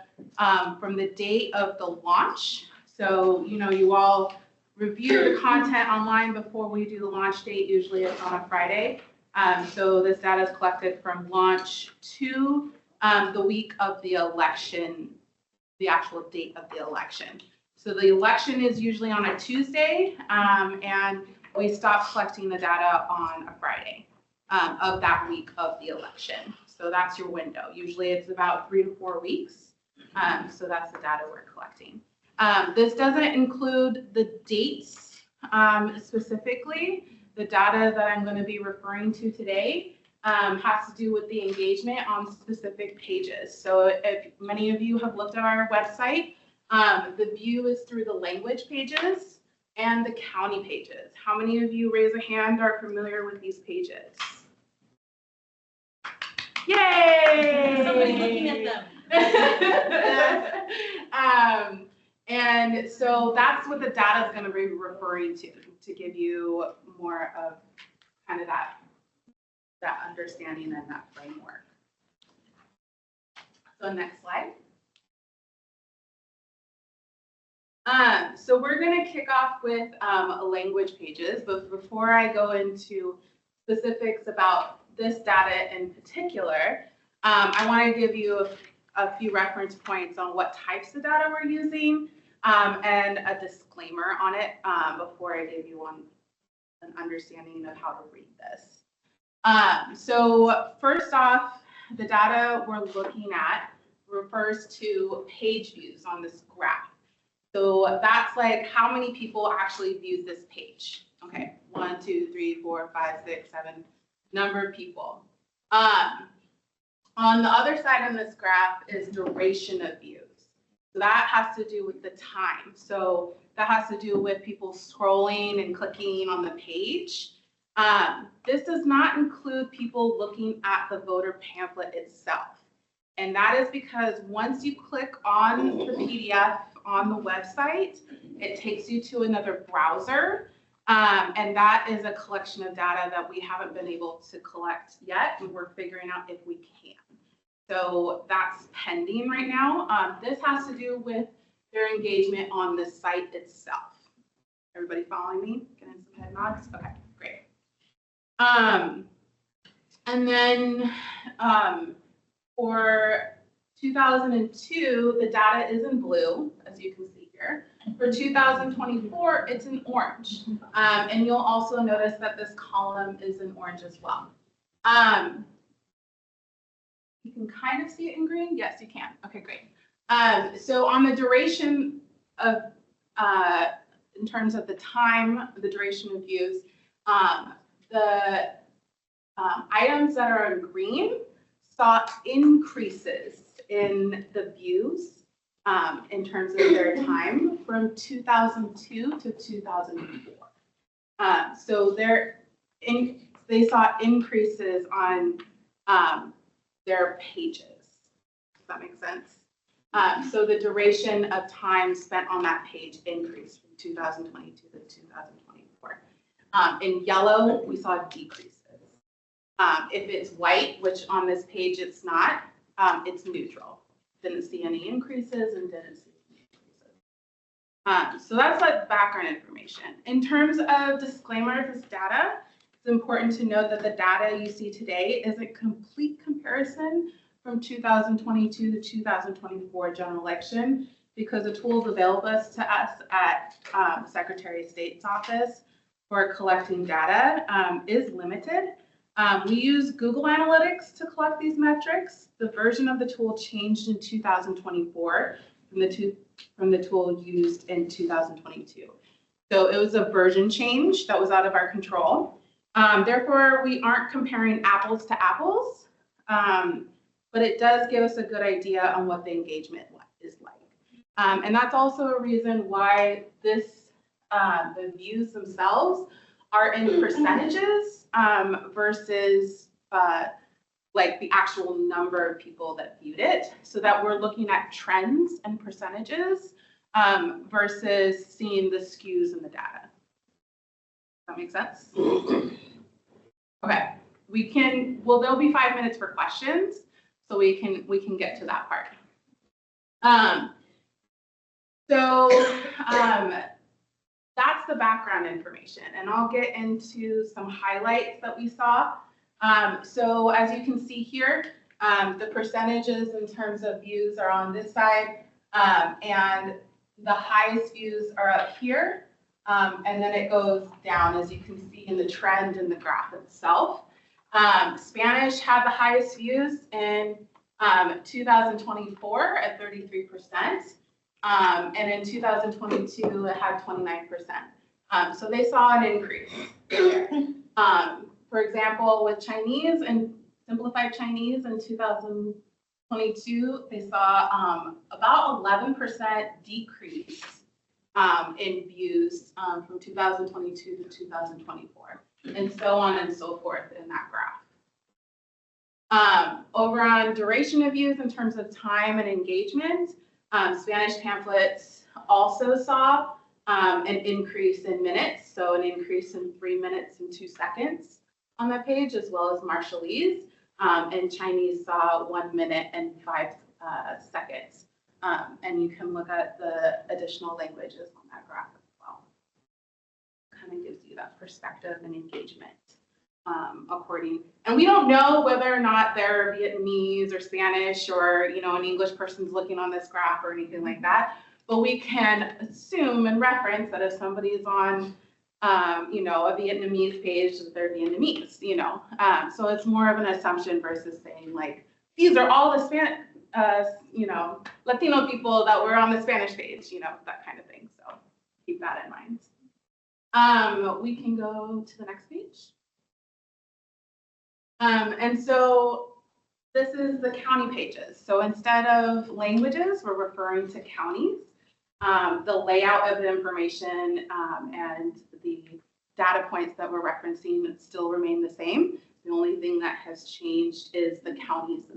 from the date of the launch. So, you all review the content online before we do the launch date. Usually it's on a Friday. So this data is collected from launch to the week of the election, the actual date of the election. So the election is usually on a Tuesday, and we stop collecting the data on a Friday of that week of the election. So that's your window. Usually it's about 3 to 4 weeks. So that's the data we're collecting. This doesn't include the dates specifically. The data that I'm going to be referring to today has to do with the engagement on specific pages. So if many of you have looked at our website, the view is through the language pages and the county pages. How many of you, raise a hand, are familiar with these pages? Yay! Somebody's looking at them. And so that's what the data is going to be referring to give you more of kind of that understanding and that framework. So next slide. So we're going to kick off with language pages, but before I go into specifics about this data in particular, I want to give you a few reference points on what types of data we're using and a disclaimer on it before I give you an understanding of how to read this. So first off, the data we're looking at refers to page views on this graph. So that's like how many people actually viewed this page. Okay, 1, 2, 3, 4, 5, 6, 7, number of people. On the other side on this graph is duration of views. So that has to do with the time. So that has to do with people scrolling and clicking on the page. This does not include people looking at the voter pamphlet itself. And that is because once you click on the PDF on the website, it takes you to another browser. And that is a collection of data that we haven't been able to collect yet, and we're figuring out if we can. So that's pending right now. This has to do with their engagement on the site itself. Everybody following me? Getting some head nods? Okay, great. And then for 2002, the data is in blue, as you can see here. For 2024, it's in orange. And you'll also notice that this column is in orange as well. You can kind of see it in green? Yes, you can. Okay, great. So on the duration of, in terms of the time, the duration of views, the items that are in green saw increases in the views in terms of their time from 2002 to 2004. So they saw increases on their pages. Does that make sense? So the duration of time spent on that page increased from 2022 to 2024. In yellow, we saw decreases. If it's white, which on this page it's not, it's neutral. Didn't see any increases and didn't see any decreases. So that's like background information. In terms of disclaimer of this data, it's important to note that the data you see today is a complete comparison from 2022 to 2024 general election because the tools available to us at Secretary of State's office for collecting data is limited. We use Google Analytics to collect these metrics. The version of the tool changed in 2024 from the tool used in 2022. So it was a version change that was out of our control. Therefore, we aren't comparing apples to apples, but it does give us a good idea on what the engagement is like. And that's also a reason why the views themselves are in percentages versus like the actual number of people that viewed it, so that we're looking at trends and percentages versus seeing the skews in the data. Does that make sense? Okay, there'll be 5 minutes for questions, so we can get to that part. That's the background information, and I'll get into some highlights that we saw. So as you can see here, the percentages in terms of views are on this side, and the highest views are up here, and then it goes down, as you can see in the trend in the graph itself. Spanish had the highest views in 2024 at 33%, and in 2022 it had 29%. So they saw an increase there. For example, with Chinese and simplified Chinese in 2022, they saw about 11% decrease in views from 2022 to 2024, and so on and so forth in that graph. Over on duration of views in terms of time and engagement, Spanish pamphlets also saw an increase in minutes, so an increase in 3 minutes and 2 seconds on the page, as well as Marshallese, and Chinese saw 1 minute and 5 seconds. And you can look at the additional languages on that graph as well. Kind of gives you that perspective and engagement and we don't know whether or not they're Vietnamese or Spanish or, you know, an English person's looking on this graph or anything like that, but we can assume and reference that if somebody's on you know, a Vietnamese page, that they're Vietnamese, you know. So it's more of an assumption versus saying like, these are all the you know, Latino people that were on the Spanish page, you know, that kind of thing. So keep that in mind. We can go to the next page. And so this is the county pages. So instead of languages, we're referring to counties. The layout of the information and the data points that we're referencing still remain the same. The only thing that has changed is the counties,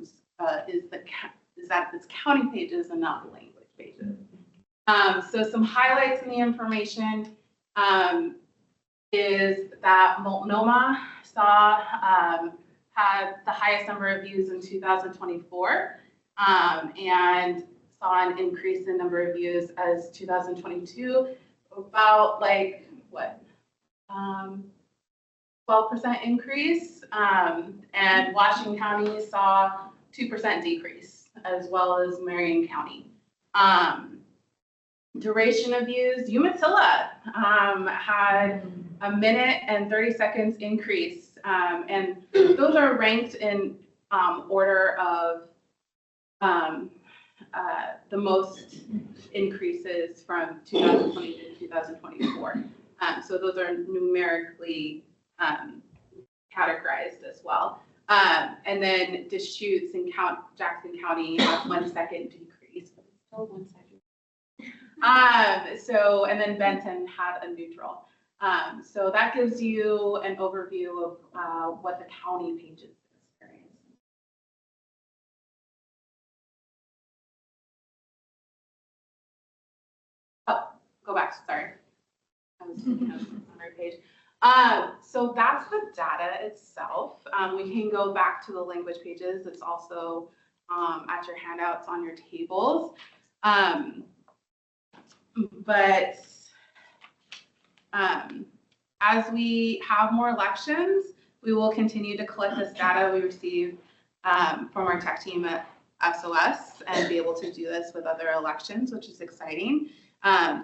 is that it's county pages and not the language pages. So some highlights in the information is that Multnomah had the highest number of views in 2024 and saw an increase in number of views as 2022, about like what, 12% increase, and Washington County saw 2% decrease, as well as Marion County. Duration of views, Umatilla had 1 minute and 30 seconds increase, and those are ranked in order of the most increases from 2020 to 2024. So those are numerically categorized as well. And then Deschutes and Jackson County have 1 second decrease, but it's still 1 second. So, and then Benton had a neutral. So that gives you an overview of what the county pages experience. Oh, go back, sorry. I was looking at another page. So that's the data itself. We can go back to the language pages. It's also at your handouts on your tables. But as we have more elections, we will continue to collect this data. We receive from our tech team at SOS and be able to do this with other elections, which is exciting.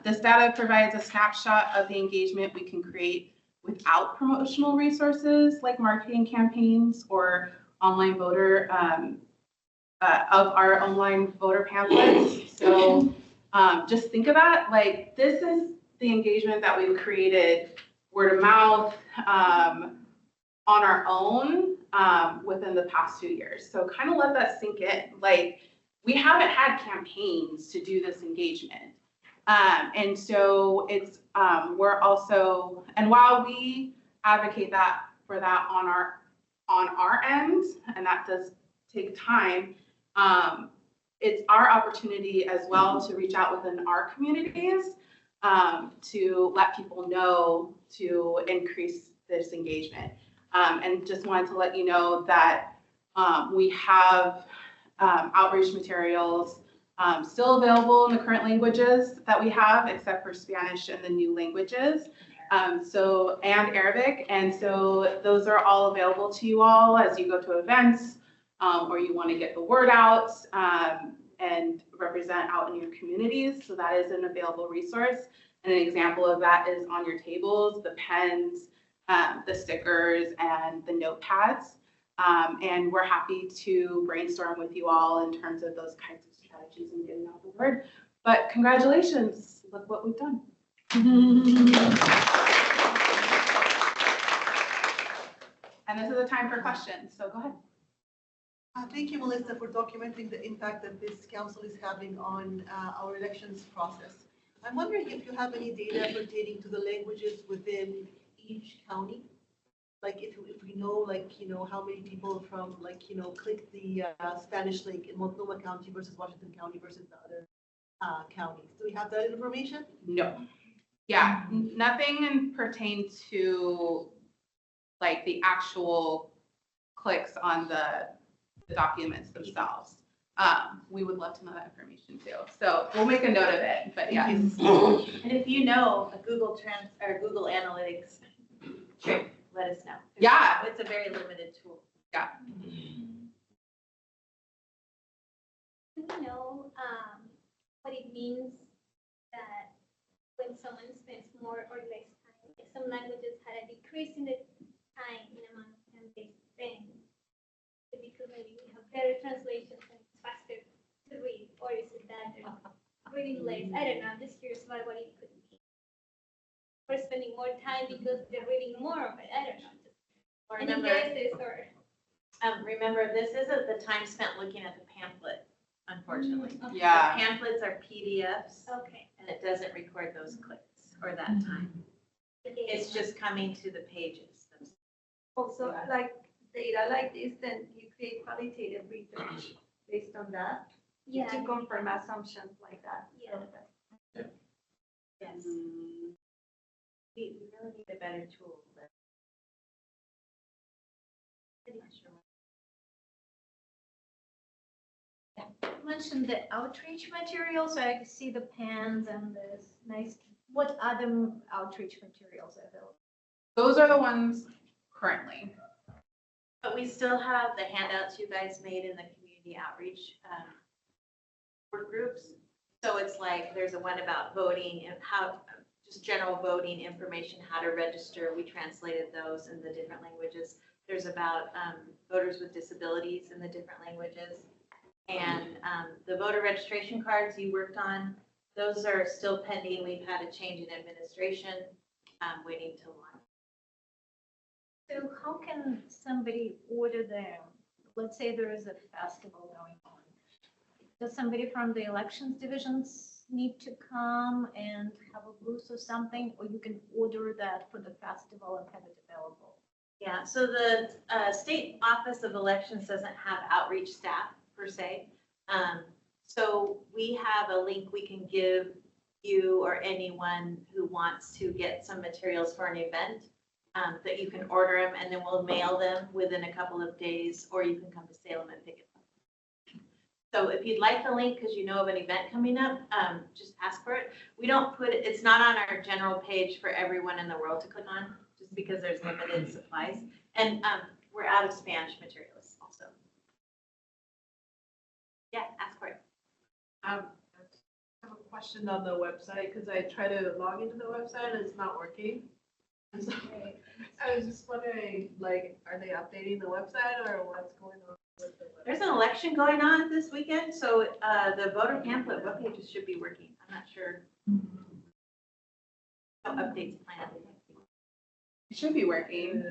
This data provides a snapshot of the engagement we can create without promotional resources like marketing campaigns or online voter of our online voter pamphlets. So just think of that, like this is the engagement that we've created word of mouth on our own within the past 2 years. So kind of let that sink in. Like we haven't had campaigns to do this engagement. And so it's, we're also, and while we advocate for that on our end, and that does take time, it's our opportunity as well to reach out within our communities to let people know to increase this engagement. And just wanted to let you know that we have outreach materials still available in the current languages that we have, except for Spanish and the new languages, and Arabic. And so those are all available to you all as you go to events or you want to get the word out and represent out in your communities. So that is an available resource. And an example of that is on your tables, the pens, the stickers, and the notepads. And we're happy to brainstorm with you all in terms of those kinds of strategies and getting out the word. But congratulations, look what we've done. And this is a time for questions, so go ahead. Thank you, Melissa, for documenting the impact that this council is having on our elections process. I'm wondering if you have any data pertaining to the languages within each county? Like if we know, like, you know, how many people from, like, you know, click the Spanish link in Multnomah County versus Washington County versus the other counties. Do we have that information? No. Yeah, nothing pertains to like the actual clicks on the documents themselves. We would love to know that information too. So we'll make a note of it, but yes. And if you know a Google Analytics trick, let us know. Yeah. It's a very limited tool. Yeah. Do we know what it means that when someone spends more or less time, if some languages had a decrease in the time in amount of time they spend, because maybe we have better translations and it's faster to read, or is it that they're reading less? I don't know. I'm just curious about what it could be. Or spending more time because they're reading more of it. I don't know. Or any remember, guesses or? Remember, this isn't the time spent looking at the pamphlet, unfortunately. Yeah. The pamphlets are PDFs. Okay. And it doesn't record those clicks or that time. It's just coming to the pages themselves. Also, like data like this, then you create qualitative research based on that. Yeah. To confirm assumptions like that. Yeah. So Yes. We really need a better tool. You mentioned the outreach materials, so I see the pens and this nice, what other outreach materials are available? Those are the ones currently. But we still have the handouts you guys made in the community outreach work groups. So it's like, there's a one about voting and how, just general voting information, how to register. We translated those in the different languages. There's about voters with disabilities in the different languages. And the voter registration cards you worked on, those are still pending. We've had a change in administration, waiting to launch. So how can somebody order them? Let's say there is a festival going on. Does somebody from the elections divisions need to come and have a booth or something, or you can order that for the festival and have it available? Yeah, so the State Office of Elections doesn't have outreach staff per se. So we have a link we can give you or anyone who wants to get some materials for an event that you can order them, and then we'll mail them within a couple of days, or you can come to Salem and pick it up. So if you'd like the link because you know of an event coming up, just ask for it. We don't put it, it's not on our general page for everyone in the world to click on, just because there's limited supplies. And we're out of Spanish materials also. Yeah, ask for it. I have a question on the website, because I try to log into the website and it's not working. And so I was just wondering, like, are they updating the website or what's going on with the website? There's an election going on this weekend, so the voter pamphlet web pages should be working. I'm not sure. No updates planned. It should be working.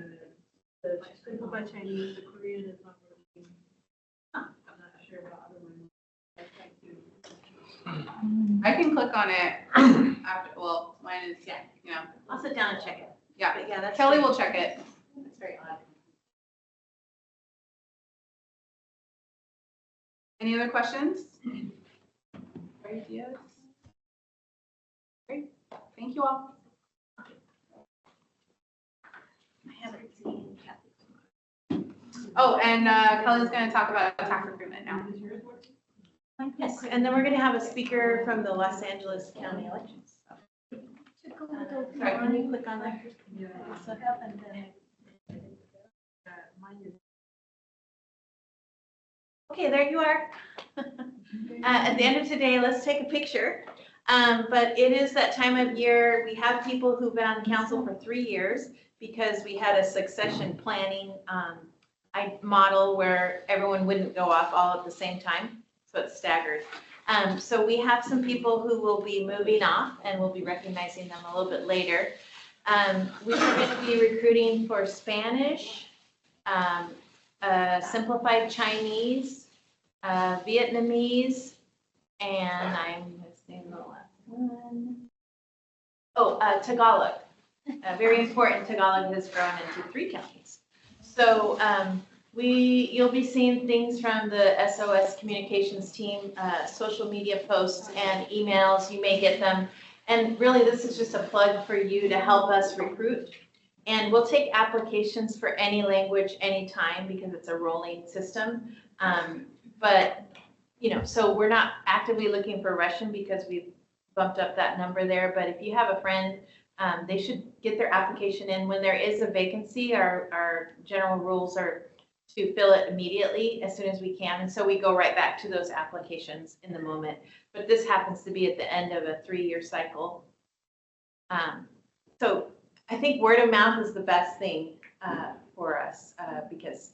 The Simplify Chinese, the Korean is not working. I'm not sure about other ones. I can click on it after, well, mine is, yeah, you know. I'll sit down and check it. Yeah, But yeah, that's. Kelly will check it. That's very odd. Any other questions? Or ideas? Great, thank you all. I haven't seen Kathy. Oh, and Kelly's gonna talk about TAC recruitment now. Yes, and then we're gonna have a speaker from the Los Angeles County elections. Sorry, can you click on there? Okay, there you are. At the end of today, let's take a picture. But it is that time of year, we have people who've been on the council for 3 years because we had a succession planning model where everyone wouldn't go off all at the same time, so it's staggered. So we have some people who will be moving off and we'll be recognizing them a little bit later. We are going to be recruiting for Spanish, simplified Chinese, Vietnamese, and I'm missing the last one. Oh, Tagalog. Very important, Tagalog has grown into 3 counties. So you'll be seeing things from the SOS communications team, social media posts and emails, you may get them. And really, this is just a plug for you to help us recruit. And we'll take applications for any language, anytime, because it's a rolling system. But, you know, so we're not actively looking for Russian because we've bumped up that number there. But if you have a friend, they should get their application in. When there is a vacancy, our general rules are to fill it immediately as soon as we can. And so we go right back to those applications in the moment. But this happens to be at the end of a 3-year cycle. So I think word of mouth is the best thing for us because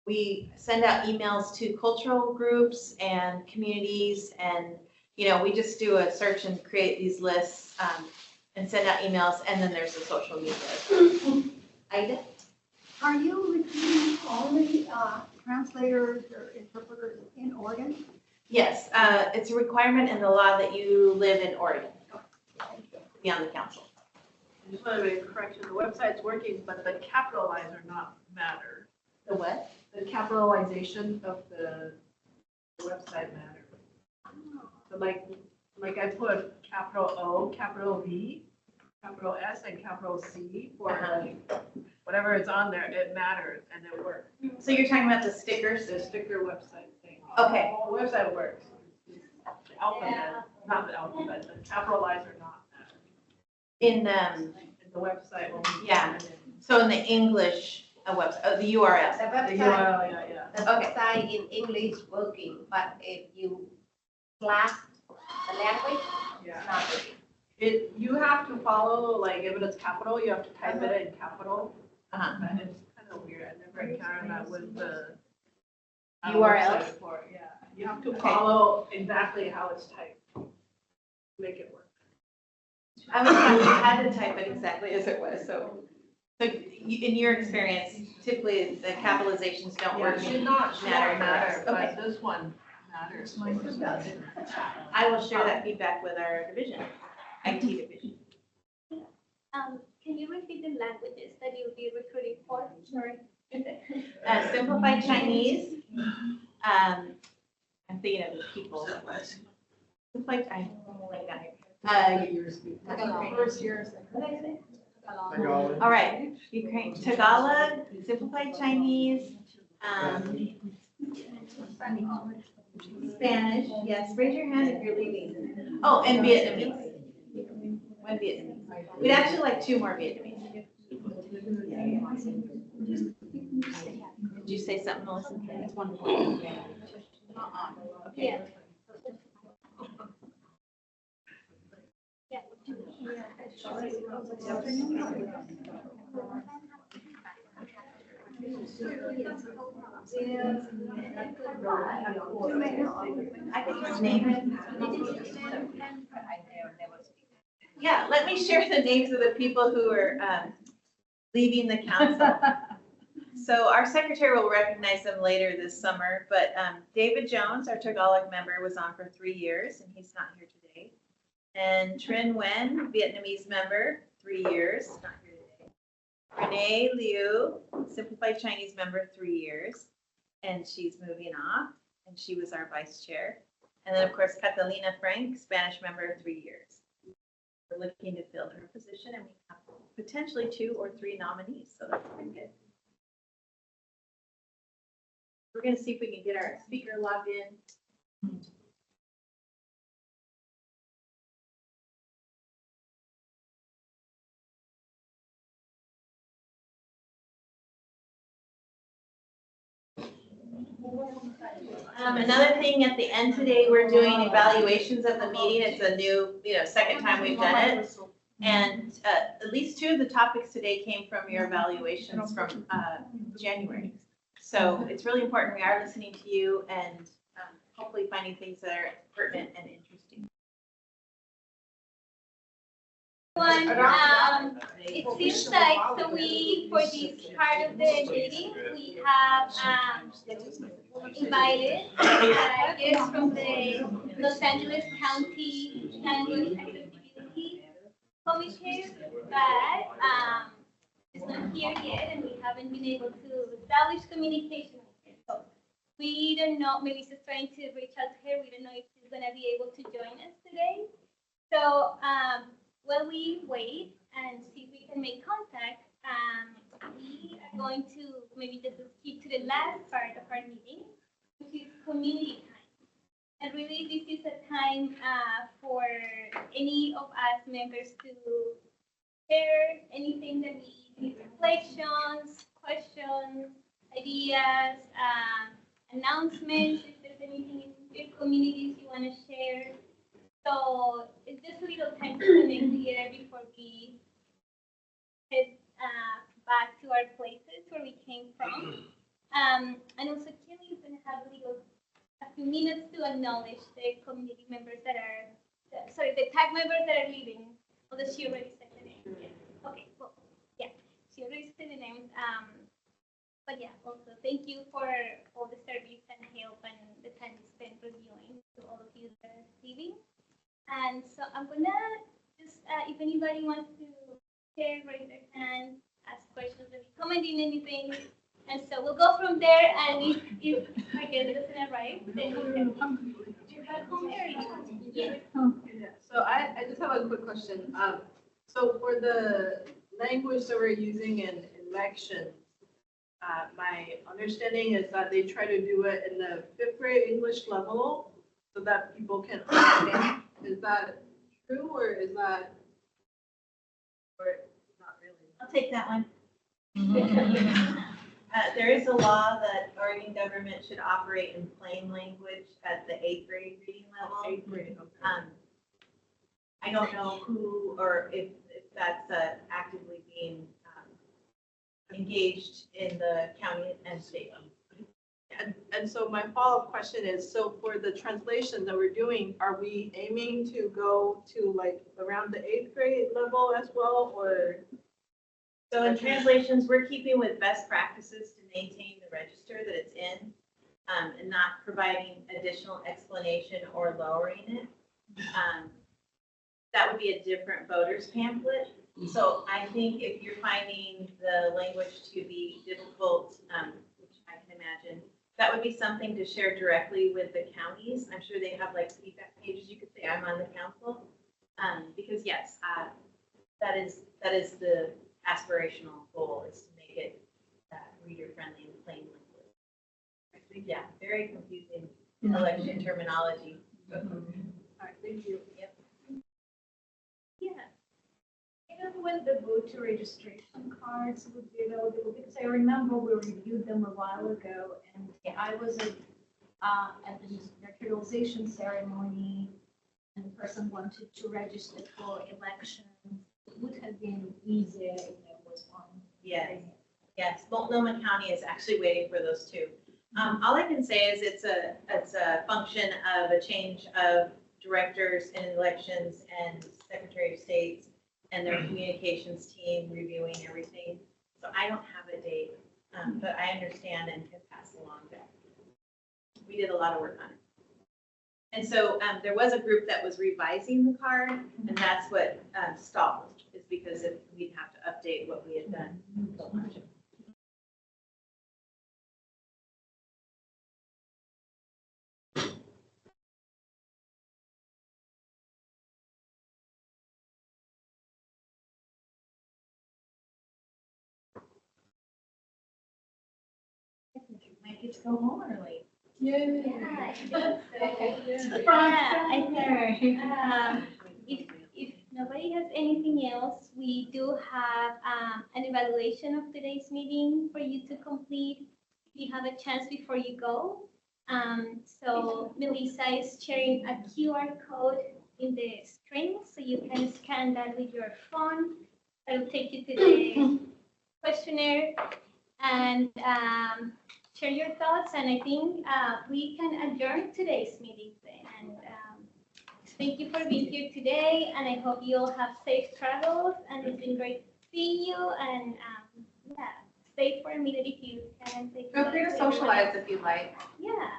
we send out emails to cultural groups and communities, and you know, we just do a search and create these lists and send out emails, and then there's the social media. Aida? Are you recruiting only translators or interpreters in Oregon? Yes, it's a requirement in the law that you live in Oregon to be on the council. I just want to make a correction, the website's working, but the capitalizer not matter. The what? The capitalization of the website matter. So like I put capital O, capital V, capital S, and capital C for like whatever is on there, it matters and it works. So you're talking about the stickers? The sticker website thing. Okay. The website works. The alphabet, not the alphabet, the capitalizer not matter. In the website will be. Yeah. So in the English website, the URL. The website, The URL, yeah. the website in English working, but if you flash the language, it's not working. You have to follow, like, if it's capital, you have to type it in capital. And it's kind of weird. I never encountered that with the URL. website before. Yeah, you have to follow exactly how it's typed to make it work. I was taught you had to type it exactly as it was, so in your experience, typically the capitalizations don't work. It should not matter, Okay. but this one matters. I will share that feedback with our division, IT division. Can you repeat the languages that you'll be recruiting for? Sorry. Simplified Chinese. I'm thinking of the people. Simplified, I don't like that. First year. What did I say? Tagalog. All right, Ukraine, Tagalog, simplified Chinese, Spanish, yes, raise your hand if you're leaving. Oh, and Vietnamese. One Vietnamese. We'd actually like 2 more Vietnamese. Did you say something, Melissa? Yeah. Yeah, let me share the names of the people who are leaving the council. So our secretary will recognize them later this summer, but David Jones, our Tagalog member, was on for 3 years, and he's not here today. And Trin Nguyen, Vietnamese member, 3 years, not here today. Renee Liu, Simplified Chinese member, 3 years, and she's moving off, and she was our vice chair. And then, of course, Catalina Frank, Spanish member, 3 years. We're looking to fill her position, and we have potentially 2 or 3 nominees, so that's pretty good. We're going to see if we can get our speaker logged in. Another thing at the end today, we're doing evaluations of the meeting. It's a new, second time we've done it. And at least 2 of the topics today came from your evaluations from January. So it's really important. We are listening to you and hopefully finding things that are pertinent and interesting. It seems like, so we, for this part of the meeting, we have invited guests from the Los Angeles County Language Accessibility Commission, but it's not here yet, and we haven't been able to establish communication with her. So we don't know, maybe she's trying to reach out to her. We don't know if she's going to be able to join us today. So while we wait and see if we can make contact, we are going to maybe just skip to the last part of our meeting, which is community time. And really, this is a time for any of us members to share anything that we need, reflections, questions, ideas, announcements, if there's anything in your communities you want to share. So it's just a little time to connect together before we head back to our places where we came from. And also Kelly is going to have a few minutes to acknowledge the community members that are, the TAC members that are leaving. Although she already said the name. Yeah. Okay, well, yeah, she already said the names. But yeah, also thank you for all the service and help and the time you spent reviewing to all of you that are leaving. And so I'm gonna just, if anybody wants to share, raise their hand, ask questions, maybe comment in anything. And so we'll go from there, and if our guest doesn't arrive, then we can go back home area. Yeah. So I just have a quick question. So for the language that we're using in elections, my understanding is that they try to do it in the 5th grade English level so that people can understand. Is that true, or is that, or not really? I'll take that one. There is a law that Oregon government should operate in plain language at the 8th grade reading level. 8th grade, okay. I don't know who or if that's actively being engaged in the county and state. And so my follow-up question is, so for the translation that we're doing, are we aiming to go to like around the 8th grade level as well, or? So in translations, we're keeping with best practices to maintain the register that it's in, and not providing additional explanation or lowering it. That would be a different voters pamphlet. So I think if you're finding the language to be difficult, which I can imagine, that would be something to share directly with the counties. I'm sure they have like feedback pages. You could say I'm on the council, because yes, that is the aspirational goal, is to make it reader friendly and plain language. I think, yeah, very confusing election terminology. All right, thank you. Yep. Yeah. When the voter registration cards would be available, because I remember we reviewed them a while ago, and I was at the naturalization ceremony, and the person wanted to register for elections, it would have been easier if there was one. Yes, yes, Multnomah County is actually waiting for those two. All I can say is it's a function of a change of directors in elections and Secretary of States and their communications team reviewing everything. So I don't have a date, but I understand and can pass along that. We did a lot of work on it. And so there was a group that was revising the card, and that's what stalled, is because we'd have to update what we had done so much. Might get to go home early. Yeah, if nobody has anything else, we do have an evaluation of today's meeting for you to complete. If you have a chance before you go. So Melissa is sharing a QR code in the screen, so you can scan that with your phone. That'll take you to the questionnaire and share your thoughts. And I think we can adjourn today's meeting then. And thank you for being here today. And I hope you all have safe travels. And it's been great seeing you. And yeah, stay for a minute if you can. Feel free to socialize if you'd like. Yeah.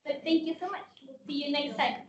But thank you so much. We'll see you next time.